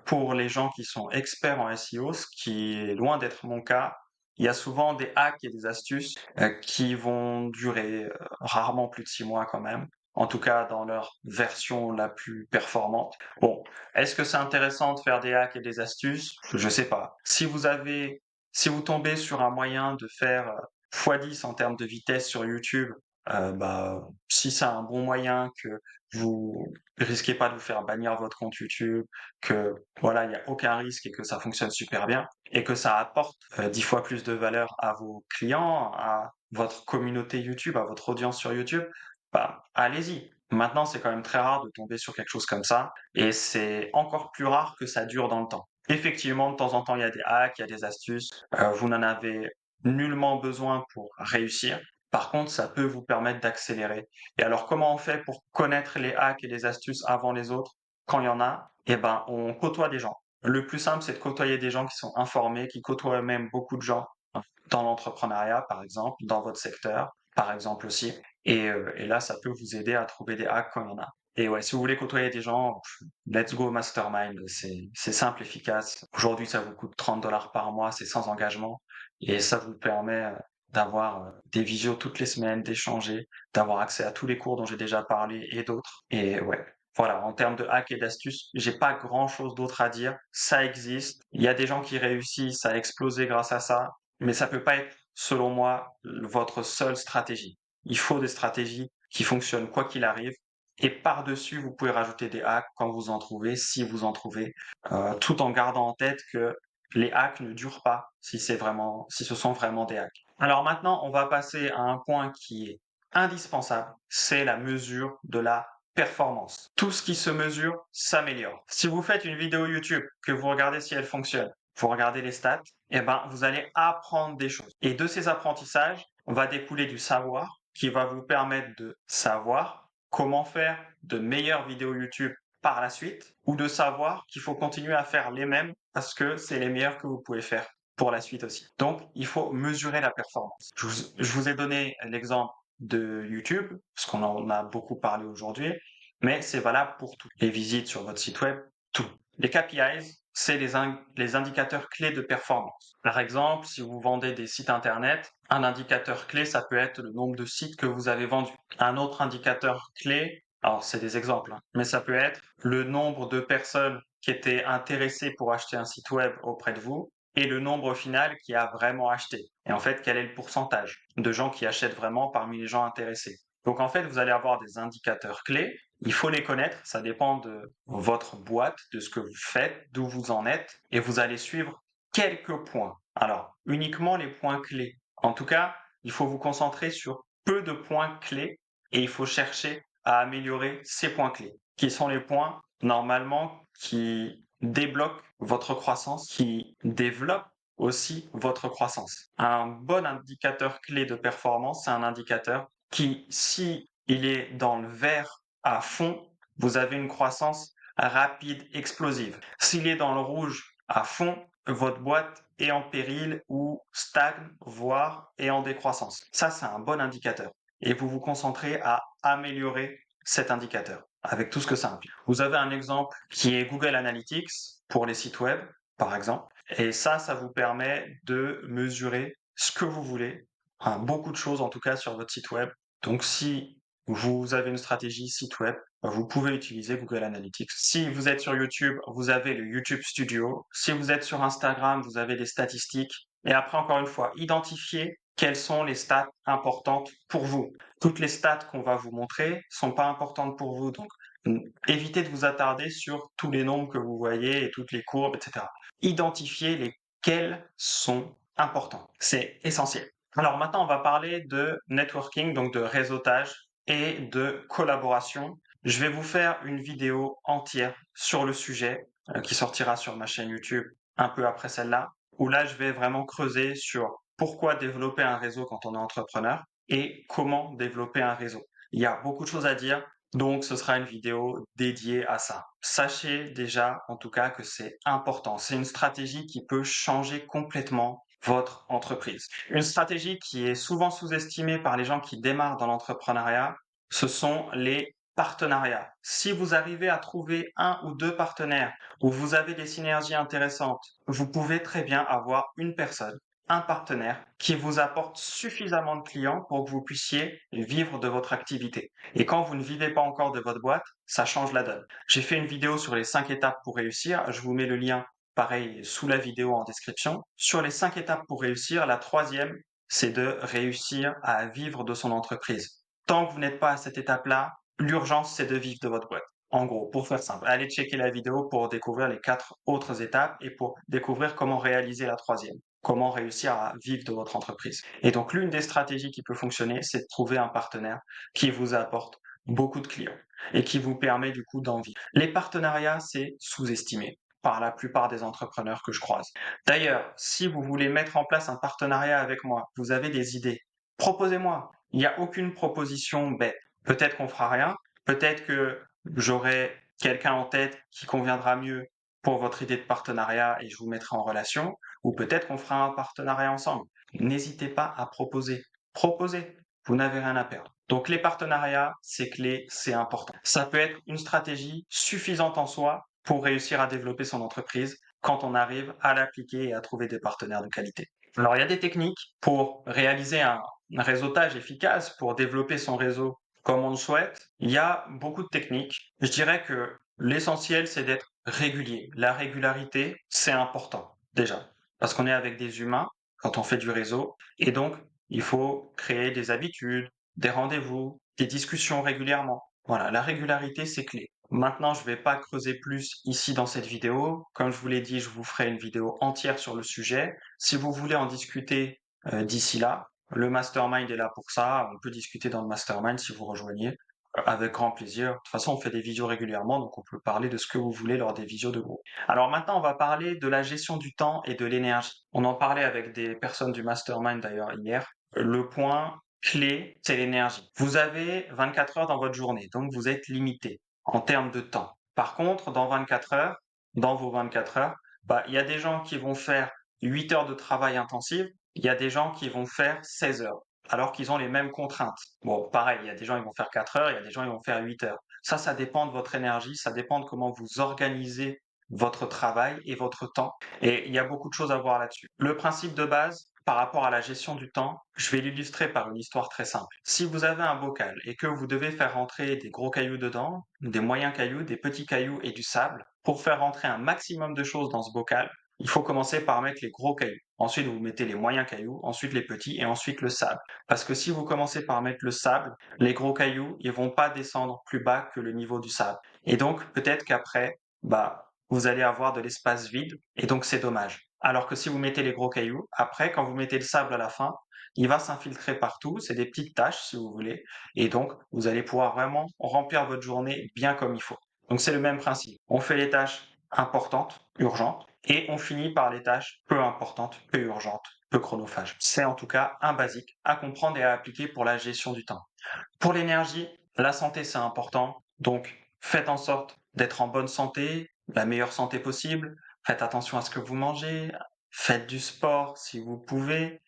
pour les gens qui sont experts en SEO, ce qui est loin d'être mon cas, il y a souvent des hacks et des astuces qui vont durer rarement plus de 6 mois quand même, en tout cas dans leur version la plus performante. Bon, est-ce que c'est intéressant de faire des hacks et des astuces? Je sais pas. Si vous tombez sur un moyen de faire x10 en termes de vitesse sur YouTube si c'est un bon moyen, que vous risquez pas de vous faire bannir votre compte YouTube, que voilà, il y a aucun risque et que ça fonctionne super bien et que ça apporte, 10 fois plus de valeur à vos clients, à votre communauté YouTube, à votre audience sur YouTube, allez-y. Maintenant, c'est quand même très rare de tomber sur quelque chose comme ça et c'est encore plus rare que ça dure dans le temps. Effectivement, de temps en temps, il y a des hacks, il y a des astuces, vous n'en avez nullement besoin pour réussir. Par contre, ça peut vous permettre d'accélérer. Et alors, comment on fait pour connaître les hacks et les astuces avant les autres quand il y en a? Eh ben, on côtoie des gens. Le plus simple, c'est de côtoyer des gens qui sont informés, qui côtoient même beaucoup de gens dans l'entrepreneuriat, par exemple, dans votre secteur, par exemple aussi. Et là, ça peut vous aider à trouver des hacks quand il y en a. Et ouais, si vous voulez côtoyer des gens, let's go mastermind, c'est simple, efficace. Aujourd'hui, ça vous coûte 30 $ par mois, c'est sans engagement. Et ça vous permet d'avoir des visios toutes les semaines, d'échanger, d'avoir accès à tous les cours dont j'ai déjà parlé et d'autres. Et ouais, voilà, en termes de hacks et d'astuces, j'ai pas grand-chose d'autre à dire. Ça existe. Il y a des gens qui réussissent à exploser grâce à ça, mais ça peut pas être, selon moi, votre seule stratégie. Il faut des stratégies qui fonctionnent quoi qu'il arrive. Et par-dessus, vous pouvez rajouter des hacks quand vous en trouvez, si vous en trouvez, tout en gardant en tête que les hacks ne durent pas si ce sont vraiment des hacks. Alors maintenant, on va passer à un point qui est indispensable, c'est la mesure de la performance. Tout ce qui se mesure s'améliore. Si vous faites une vidéo YouTube, que vous regardez si elle fonctionne, vous regardez les stats, eh ben, vous allez apprendre des choses. Et de ces apprentissages, on va découler du savoir qui va vous permettre de savoir comment faire de meilleures vidéos YouTube par la suite, ou de savoir qu'il faut continuer à faire les mêmes parce que c'est les meilleurs que vous pouvez faire pour la suite aussi. Donc, il faut mesurer la performance. Je vous ai donné l'exemple de YouTube, parce qu'on en a beaucoup parlé aujourd'hui, mais c'est valable pour tout. Les visites sur votre site web, tout. Les KPIs, c'est les indicateurs clés de performance. Par exemple, si vous vendez des sites internet, un indicateur clé, ça peut être le nombre de sites que vous avez vendus. Un autre indicateur clé, alors c'est des exemples, hein, mais ça peut être le nombre de personnes qui étaient intéressées pour acheter un site web auprès de vous et le nombre final qui a vraiment acheté. Et en fait, quel est le pourcentage de gens qui achètent vraiment parmi les gens intéressés. Donc en fait, vous allez avoir des indicateurs clés. Il faut les connaître. Ça dépend de votre boîte, de ce que vous faites, d'où vous en êtes. Et vous allez suivre quelques points. Alors, uniquement les points clés. En tout cas, il faut vous concentrer sur peu de points clés et il faut chercher à améliorer ces points clés, qui sont les points normalement qui débloquent votre croissance, qui développent aussi votre croissance. Un bon indicateur clé de performance, c'est un indicateur qui, si il est dans le vert à fond, vous avez une croissance rapide, explosive. S'il est dans le rouge à fond, votre boîte est en péril ou stagne, voire est en décroissance. Ça, c'est un bon indicateur. Et vous vous concentrez à améliorer cet indicateur avec tout ce que ça implique. Vous avez un exemple qui est Google Analytics pour les sites web, par exemple. Et ça vous permet de mesurer ce que vous voulez, hein, beaucoup de choses en tout cas sur votre site web. Donc si vous avez une stratégie site web, vous pouvez utiliser Google Analytics. Si vous êtes sur YouTube, vous avez le YouTube Studio. Si vous êtes sur Instagram, vous avez des statistiques. Et après, encore une fois, identifiez quelles sont les stats importantes pour vous. Toutes les stats qu'on va vous montrer sont pas importantes pour vous. Donc, évitez de vous attarder sur tous les nombres que vous voyez et toutes les courbes, etc. Identifiez lesquels sont importants. C'est essentiel. Alors maintenant, on va parler de networking, donc de réseautage et de collaboration. Je vais vous faire une vidéo entière sur le sujet qui sortira sur ma chaîne YouTube un peu après celle-là, où là, je vais vraiment creuser sur pourquoi développer un réseau quand on est entrepreneur et comment développer un réseau. Il y a beaucoup de choses à dire, donc ce sera une vidéo dédiée à ça. Sachez déjà, en tout cas, que c'est important. C'est une stratégie qui peut changer complètement votre entreprise. Une stratégie qui est souvent sous-estimée par les gens qui démarrent dans l'entrepreneuriat, ce sont les partenariats. Si vous arrivez à trouver un ou deux partenaires où vous avez des synergies intéressantes, vous pouvez très bien avoir une personne, un partenaire qui vous apporte suffisamment de clients pour que vous puissiez vivre de votre activité. Et quand vous ne vivez pas encore de votre boîte, ça change la donne. J'ai fait une vidéo sur les 5 étapes pour réussir. Je vous mets le lien pareil sous la vidéo en description. Sur les 5 étapes pour réussir, la troisième, c'est de réussir à vivre de son entreprise. tant que vous n'êtes pas à cette étape-là, l'urgence, c'est de vivre de votre boîte. En gros, pour faire simple, allez checker la vidéo pour découvrir les 4 autres étapes et pour découvrir comment réaliser la troisième, comment réussir à vivre de votre entreprise. Et donc, l'une des stratégies qui peut fonctionner, c'est de trouver un partenaire qui vous apporte beaucoup de clients et qui vous permet du coup d'en vivre. Les partenariats, c'est sous-estimé par la plupart des entrepreneurs que je croise. D'ailleurs, si vous voulez mettre en place un partenariat avec moi, vous avez des idées, proposez-moi. Il n'y a aucune proposition bête. Peut-être qu'on fera rien, peut-être que j'aurai quelqu'un en tête qui conviendra mieux pour votre idée de partenariat et je vous mettrai en relation, ou peut-être qu'on fera un partenariat ensemble. N'hésitez pas à proposer. Proposez. Vous n'avez rien à perdre. Donc les partenariats, c'est clé, c'est important. Ça peut être une stratégie suffisante en soi pour réussir à développer son entreprise quand on arrive à l'appliquer et à trouver des partenaires de qualité. Alors il y a des techniques pour réaliser un réseautage efficace, pour développer son réseau comme on le souhaite. Il y a beaucoup de techniques. Je dirais que l'essentiel, c'est d'être régulier. La régularité, c'est important déjà, parce qu'on est avec des humains quand on fait du réseau, et donc il faut créer des habitudes, des rendez-vous, des discussions régulièrement. Voilà, la régularité, c'est clé. Maintenant, je ne vais pas creuser plus ici dans cette vidéo. Comme je vous l'ai dit, je vous ferai une vidéo entière sur le sujet. Si vous voulez en discuter d'ici là, le mastermind est là pour ça. On peut discuter dans le mastermind si vous rejoignez. Avec grand plaisir. De toute façon, on fait des visios régulièrement, donc on peut parler de ce que vous voulez lors des visios de groupe. Alors maintenant, on va parler de la gestion du temps et de l'énergie. On en parlait avec des personnes du mastermind d'ailleurs hier. Le point clé, c'est l'énergie. Vous avez 24 heures dans votre journée, donc vous êtes limité en termes de temps. Par contre, dans 24 heures, dans vos 24 heures, il y a des gens qui vont faire 8 heures de travail intensif, il y a des gens qui vont faire 16 heures, alors qu'ils ont les mêmes contraintes. Bon, pareil, il y a des gens qui vont faire 4 heures, il y a des gens qui vont faire 8 heures. Ça dépend de votre énergie, ça dépend de comment vous organisez votre travail et votre temps. Et il y a beaucoup de choses à voir là-dessus. Le principe de base, par rapport à la gestion du temps, je vais l'illustrer par une histoire très simple. Si vous avez un bocal et que vous devez faire rentrer des gros cailloux dedans, des moyens cailloux, des petits cailloux et du sable, pour faire rentrer un maximum de choses dans ce bocal, il faut commencer par mettre les gros cailloux. Ensuite, vous mettez les moyens cailloux, ensuite les petits et ensuite le sable. Parce que si vous commencez par mettre le sable, les gros cailloux, ils vont pas descendre plus bas que le niveau du sable. Et donc, peut-être qu'après, vous allez avoir de l'espace vide et donc c'est dommage. Alors que si vous mettez les gros cailloux, après, quand vous mettez le sable à la fin, il va s'infiltrer partout, c'est des petites taches si vous voulez, et donc vous allez pouvoir vraiment remplir votre journée bien comme il faut. Donc c'est le même principe. On fait les tâches importantes, urgentes, et on finit par les tâches peu importantes, peu urgentes, peu chronophages. C'est en tout cas un basique à comprendre et à appliquer pour la gestion du temps. Pour l'énergie, la santé c'est important, donc faites en sorte d'être en bonne santé, la meilleure santé possible, faites attention à ce que vous mangez, faites du sport si vous pouvez,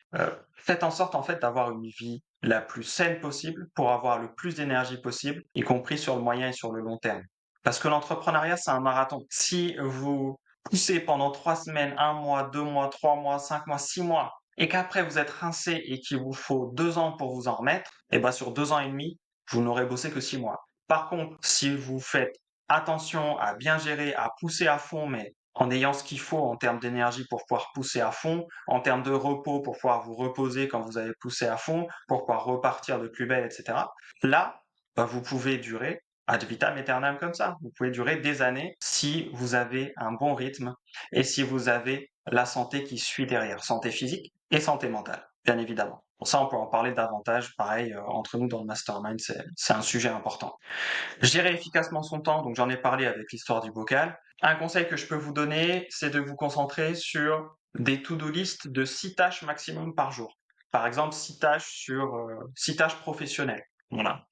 faites en sorte en fait d'avoir une vie la plus saine possible pour avoir le plus d'énergie possible, y compris sur le moyen et sur le long terme. Parce que l'entrepreneuriat, c'est un marathon. Si vous poussez pendant 3 semaines, un mois, 2 mois, 3 mois, 5 mois, 6 mois, et qu'après vous êtes rincé et qu'il vous faut 2 ans pour vous en remettre, et sur 2 ans et demi, vous n'aurez bossé que 6 mois. Par contre, si vous faites attention à bien gérer, à pousser à fond, mais en ayant ce qu'il faut en termes d'énergie pour pouvoir pousser à fond, en termes de repos pour pouvoir vous reposer quand vous avez poussé à fond, pour pouvoir repartir de plus belle, etc. Là, vous pouvez durer ad vitam aeternam comme ça. Vous pouvez durer des années si vous avez un bon rythme et si vous avez la santé qui suit derrière, santé physique et santé mentale, bien évidemment. Pour ça, on peut en parler davantage, pareil, entre nous dans le mastermind, c'est un sujet important. Gérer efficacement son temps, donc j'en ai parlé avec l'histoire du bocal. Un conseil que je peux vous donner, c'est de vous concentrer sur des to-do list de 6 tâches maximum par jour. Par exemple, 6 tâches sur 6 tâches professionnelles. Voilà.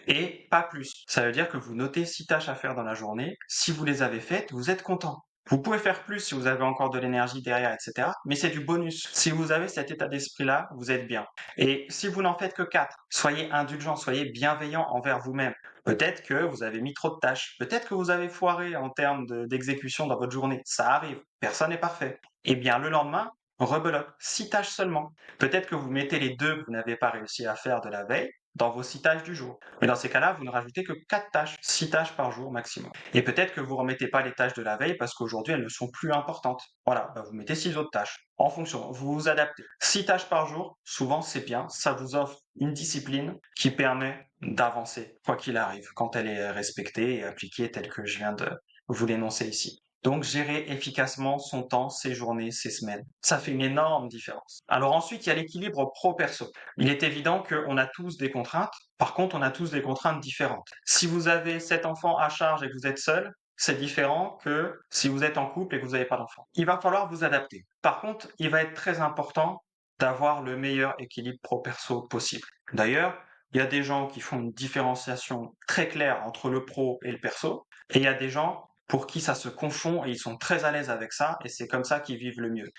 Et pas plus. Ça veut dire que vous notez 6 tâches à faire dans la journée. Si vous les avez faites, vous êtes content. Vous pouvez faire plus si vous avez encore de l'énergie derrière, etc. Mais c'est du bonus. Si vous avez cet état d'esprit-là, vous êtes bien. Et si vous n'en faites que 4, soyez indulgent, soyez bienveillant envers vous-même. Peut-être que vous avez mis trop de tâches. Peut-être que vous avez foiré en termes d'exécution dans votre journée. Ça arrive. Personne n'est parfait. Eh bien, le lendemain, rebelote. 6 tâches seulement. Peut-être que vous mettez les 2 que vous n'avez pas réussi à faire de la veille dans vos 6 tâches du jour. Mais dans ces cas-là, vous ne rajoutez que 4 tâches, 6 tâches par jour maximum. Et peut-être que vous ne remettez pas les tâches de la veille parce qu'aujourd'hui, elles ne sont plus importantes. Voilà, bah, vous mettez 6 autres tâches. En fonction, vous vous adaptez. 6 tâches par jour, souvent c'est bien, ça vous offre une discipline qui permet d'avancer, quoi qu'il arrive, quand elle est respectée et appliquée telle que je viens de vous l'énoncer ici. Donc gérer efficacement son temps, ses journées, ses semaines, ça fait une énorme différence. Alors ensuite, il y a l'équilibre pro-perso. Il est évident qu'on a tous des contraintes, par contre on a tous des contraintes différentes. Si vous avez 7 enfants à charge et que vous êtes seul, c'est différent que si vous êtes en couple et que vous n'avez pas d'enfant. Il va falloir vous adapter. Par contre, il va être très important d'avoir le meilleur équilibre pro-perso possible. D'ailleurs, il y a des gens qui font une différenciation très claire entre le pro et le perso, et il y a des gens pour qui ça se confond et ils sont très à l'aise avec ça, et c'est comme ça qu'ils vivent le mieux.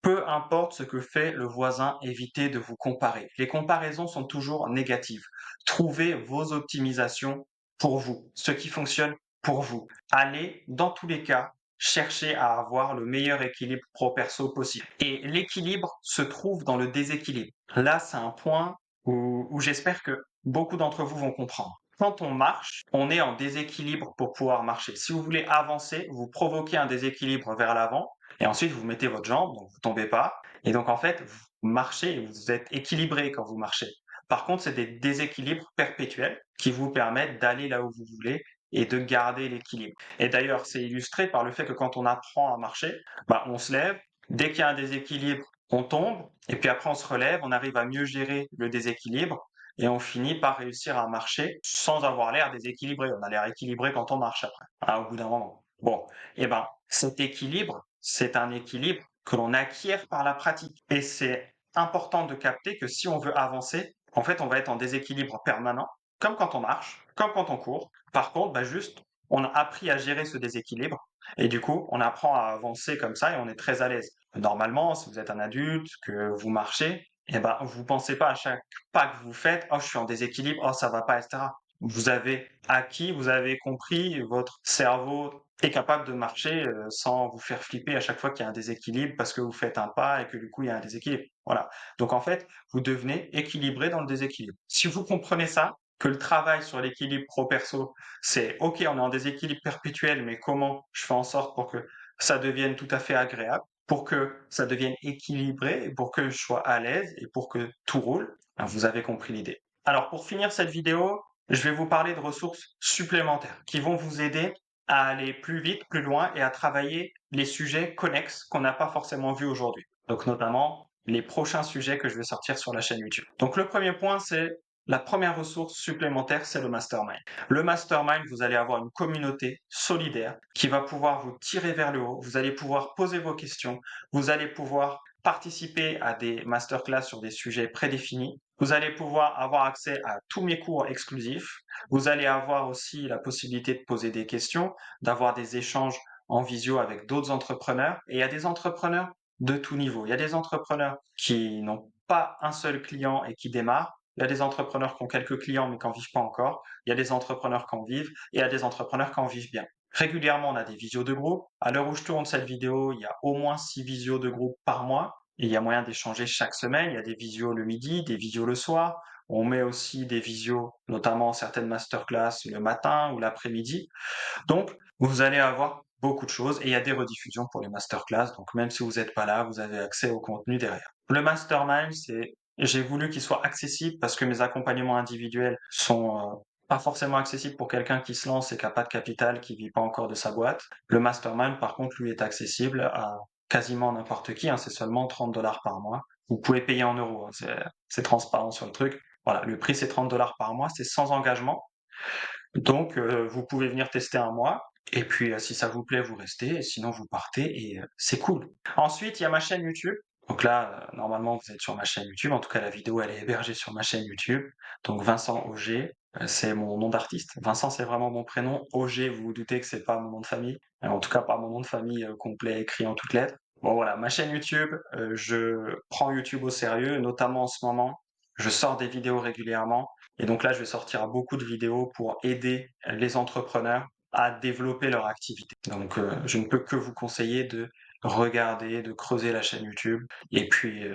Peu importe ce que fait le voisin, évitez de vous comparer. Les comparaisons sont toujours négatives. Trouvez vos optimisations pour vous, ce qui fonctionne pour vous. Allez, dans tous les cas, chercher à avoir le meilleur équilibre pro-perso possible. Et l'équilibre se trouve dans le déséquilibre. Là, c'est un point où j'espère que beaucoup d'entre vous vont comprendre. Quand on marche, on est en déséquilibre pour pouvoir marcher. Si vous voulez avancer, vous provoquez un déséquilibre vers l'avant et ensuite vous mettez votre jambe, donc vous tombez pas. Et donc en fait, vous marchez et vous êtes équilibré quand vous marchez. Par contre, c'est des déséquilibres perpétuels qui vous permettent d'aller là où vous voulez et de garder l'équilibre. Et d'ailleurs, c'est illustré par le fait que quand on apprend à marcher, bah, on se lève, dès qu'il y a un déséquilibre, on tombe, et puis après on se relève, on arrive à mieux gérer le déséquilibre, et on finit par réussir à marcher sans avoir l'air déséquilibré. On a l'air équilibré quand on marche après, hein, au bout d'un moment. Bon, et ben cet équilibre, c'est un équilibre que l'on acquiert par la pratique. Et c'est important de capter que si on veut avancer, en fait, on va être en déséquilibre permanent, comme quand on marche, comme quand on court. Par contre, bah juste, on a appris à gérer ce déséquilibre et du coup, on apprend à avancer comme ça et on est très à l'aise. Normalement, si vous êtes un adulte, que vous marchez, eh ben, vous pensez pas à chaque pas que vous faites, oh, je suis en déséquilibre, oh, ça va pas, etc. Vous avez acquis, vous avez compris, votre cerveau est capable de marcher sans vous faire flipper à chaque fois qu'il y a un déséquilibre parce que vous faites un pas et que du coup il y a un déséquilibre. Voilà. Donc en fait, vous devenez équilibré dans le déséquilibre. Si vous comprenez ça, que le travail sur l'équilibre pro-perso, c'est OK, on est en déséquilibre perpétuel, mais comment je fais en sorte pour que ça devienne tout à fait agréable, pour que ça devienne équilibré, et pour que je sois à l'aise et pour que tout roule. Ben, vous avez compris l'idée. Alors pour finir cette vidéo, je vais vous parler de ressources supplémentaires qui vont vous aider à aller plus vite, plus loin et à travailler les sujets connexes qu'on n'a pas forcément vus aujourd'hui. Donc notamment les prochains sujets que je vais sortir sur la chaîne YouTube. Donc le premier point, c'est la première ressource supplémentaire, c'est le mastermind. Le mastermind, vous allez avoir une communauté solidaire qui va pouvoir vous tirer vers le haut. Vous allez pouvoir poser vos questions. Vous allez pouvoir participer à des masterclass sur des sujets prédéfinis. Vous allez pouvoir avoir accès à tous mes cours exclusifs. Vous allez avoir aussi la possibilité de poser des questions, d'avoir des échanges en visio avec d'autres entrepreneurs. Et il y a des entrepreneurs de tout niveau. Il y a des entrepreneurs qui n'ont pas un seul client et qui démarrent. Il y a des entrepreneurs qui ont quelques clients mais qui n'en vivent pas encore. Il y a des entrepreneurs qui en vivent et il y a des entrepreneurs qui en vivent bien. Régulièrement, on a des visios de groupe. À l'heure où je tourne cette vidéo, il y a au moins 6 visios de groupe par mois. Et il y a moyen d'échanger chaque semaine. Il y a des visios le midi, des visios le soir. On met aussi des visios, notamment certaines masterclass le matin ou l'après-midi. Donc, vous allez avoir beaucoup de choses et il y a des rediffusions pour les masterclass. Donc, même si vous n'êtes pas là, vous avez accès au contenu derrière. Le mastermind, j'ai voulu qu'il soit accessible parce que mes accompagnements individuels sont pas forcément accessibles pour quelqu'un qui se lance et qui n'a pas de capital, qui vit pas encore de sa boîte. Le mastermind, par contre, lui est accessible à quasiment n'importe qui, hein, c'est seulement 30 $ par mois. Vous pouvez payer en euros, hein, c'est transparent sur le truc. Voilà, le prix c'est 30 $ par mois, c'est sans engagement. Donc, vous pouvez venir tester un mois et puis si ça vous plaît, vous restez et sinon vous partez et c'est cool. Ensuite, il y a ma chaîne YouTube. Donc là, normalement, vous êtes sur ma chaîne YouTube. En tout cas, la vidéo, elle est hébergée sur ma chaîne YouTube. Donc Vincent Auger, c'est mon nom d'artiste. Vincent, c'est vraiment mon prénom. Auger, vous vous doutez que c'est pas mon nom de famille. En tout cas, pas mon nom de famille complet écrit en toutes lettres. Bon voilà, ma chaîne YouTube, je prends YouTube au sérieux, notamment en ce moment. Je sors des vidéos régulièrement. Et donc là, je vais sortir beaucoup de vidéos pour aider les entrepreneurs à développer leur activité. Donc, je ne peux que vous conseiller de regarder, de creuser la chaîne YouTube et puis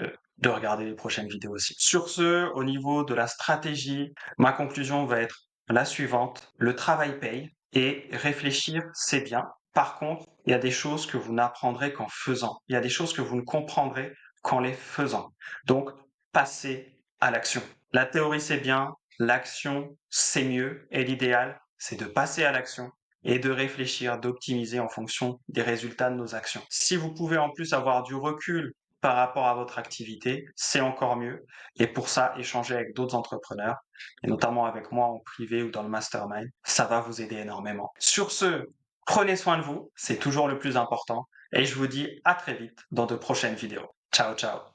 de regarder les prochaines vidéos aussi. Sur ce, au niveau de la stratégie, ma conclusion va être la suivante. Le travail paye et réfléchir, c'est bien. Par contre, il y a des choses que vous n'apprendrez qu'en faisant. Il y a des choses que vous ne comprendrez qu'en les faisant. Donc, passez à l'action. La théorie, c'est bien. L'action, c'est mieux. Et l'idéal, c'est de passer à l'action et de réfléchir, d'optimiser en fonction des résultats de nos actions. Si vous pouvez en plus avoir du recul par rapport à votre activité, c'est encore mieux. Et pour ça, échanger avec d'autres entrepreneurs, et notamment avec moi en privé ou dans le mastermind, ça va vous aider énormément. Sur ce, prenez soin de vous, c'est toujours le plus important. Et je vous dis à très vite dans de prochaines vidéos. Ciao, ciao.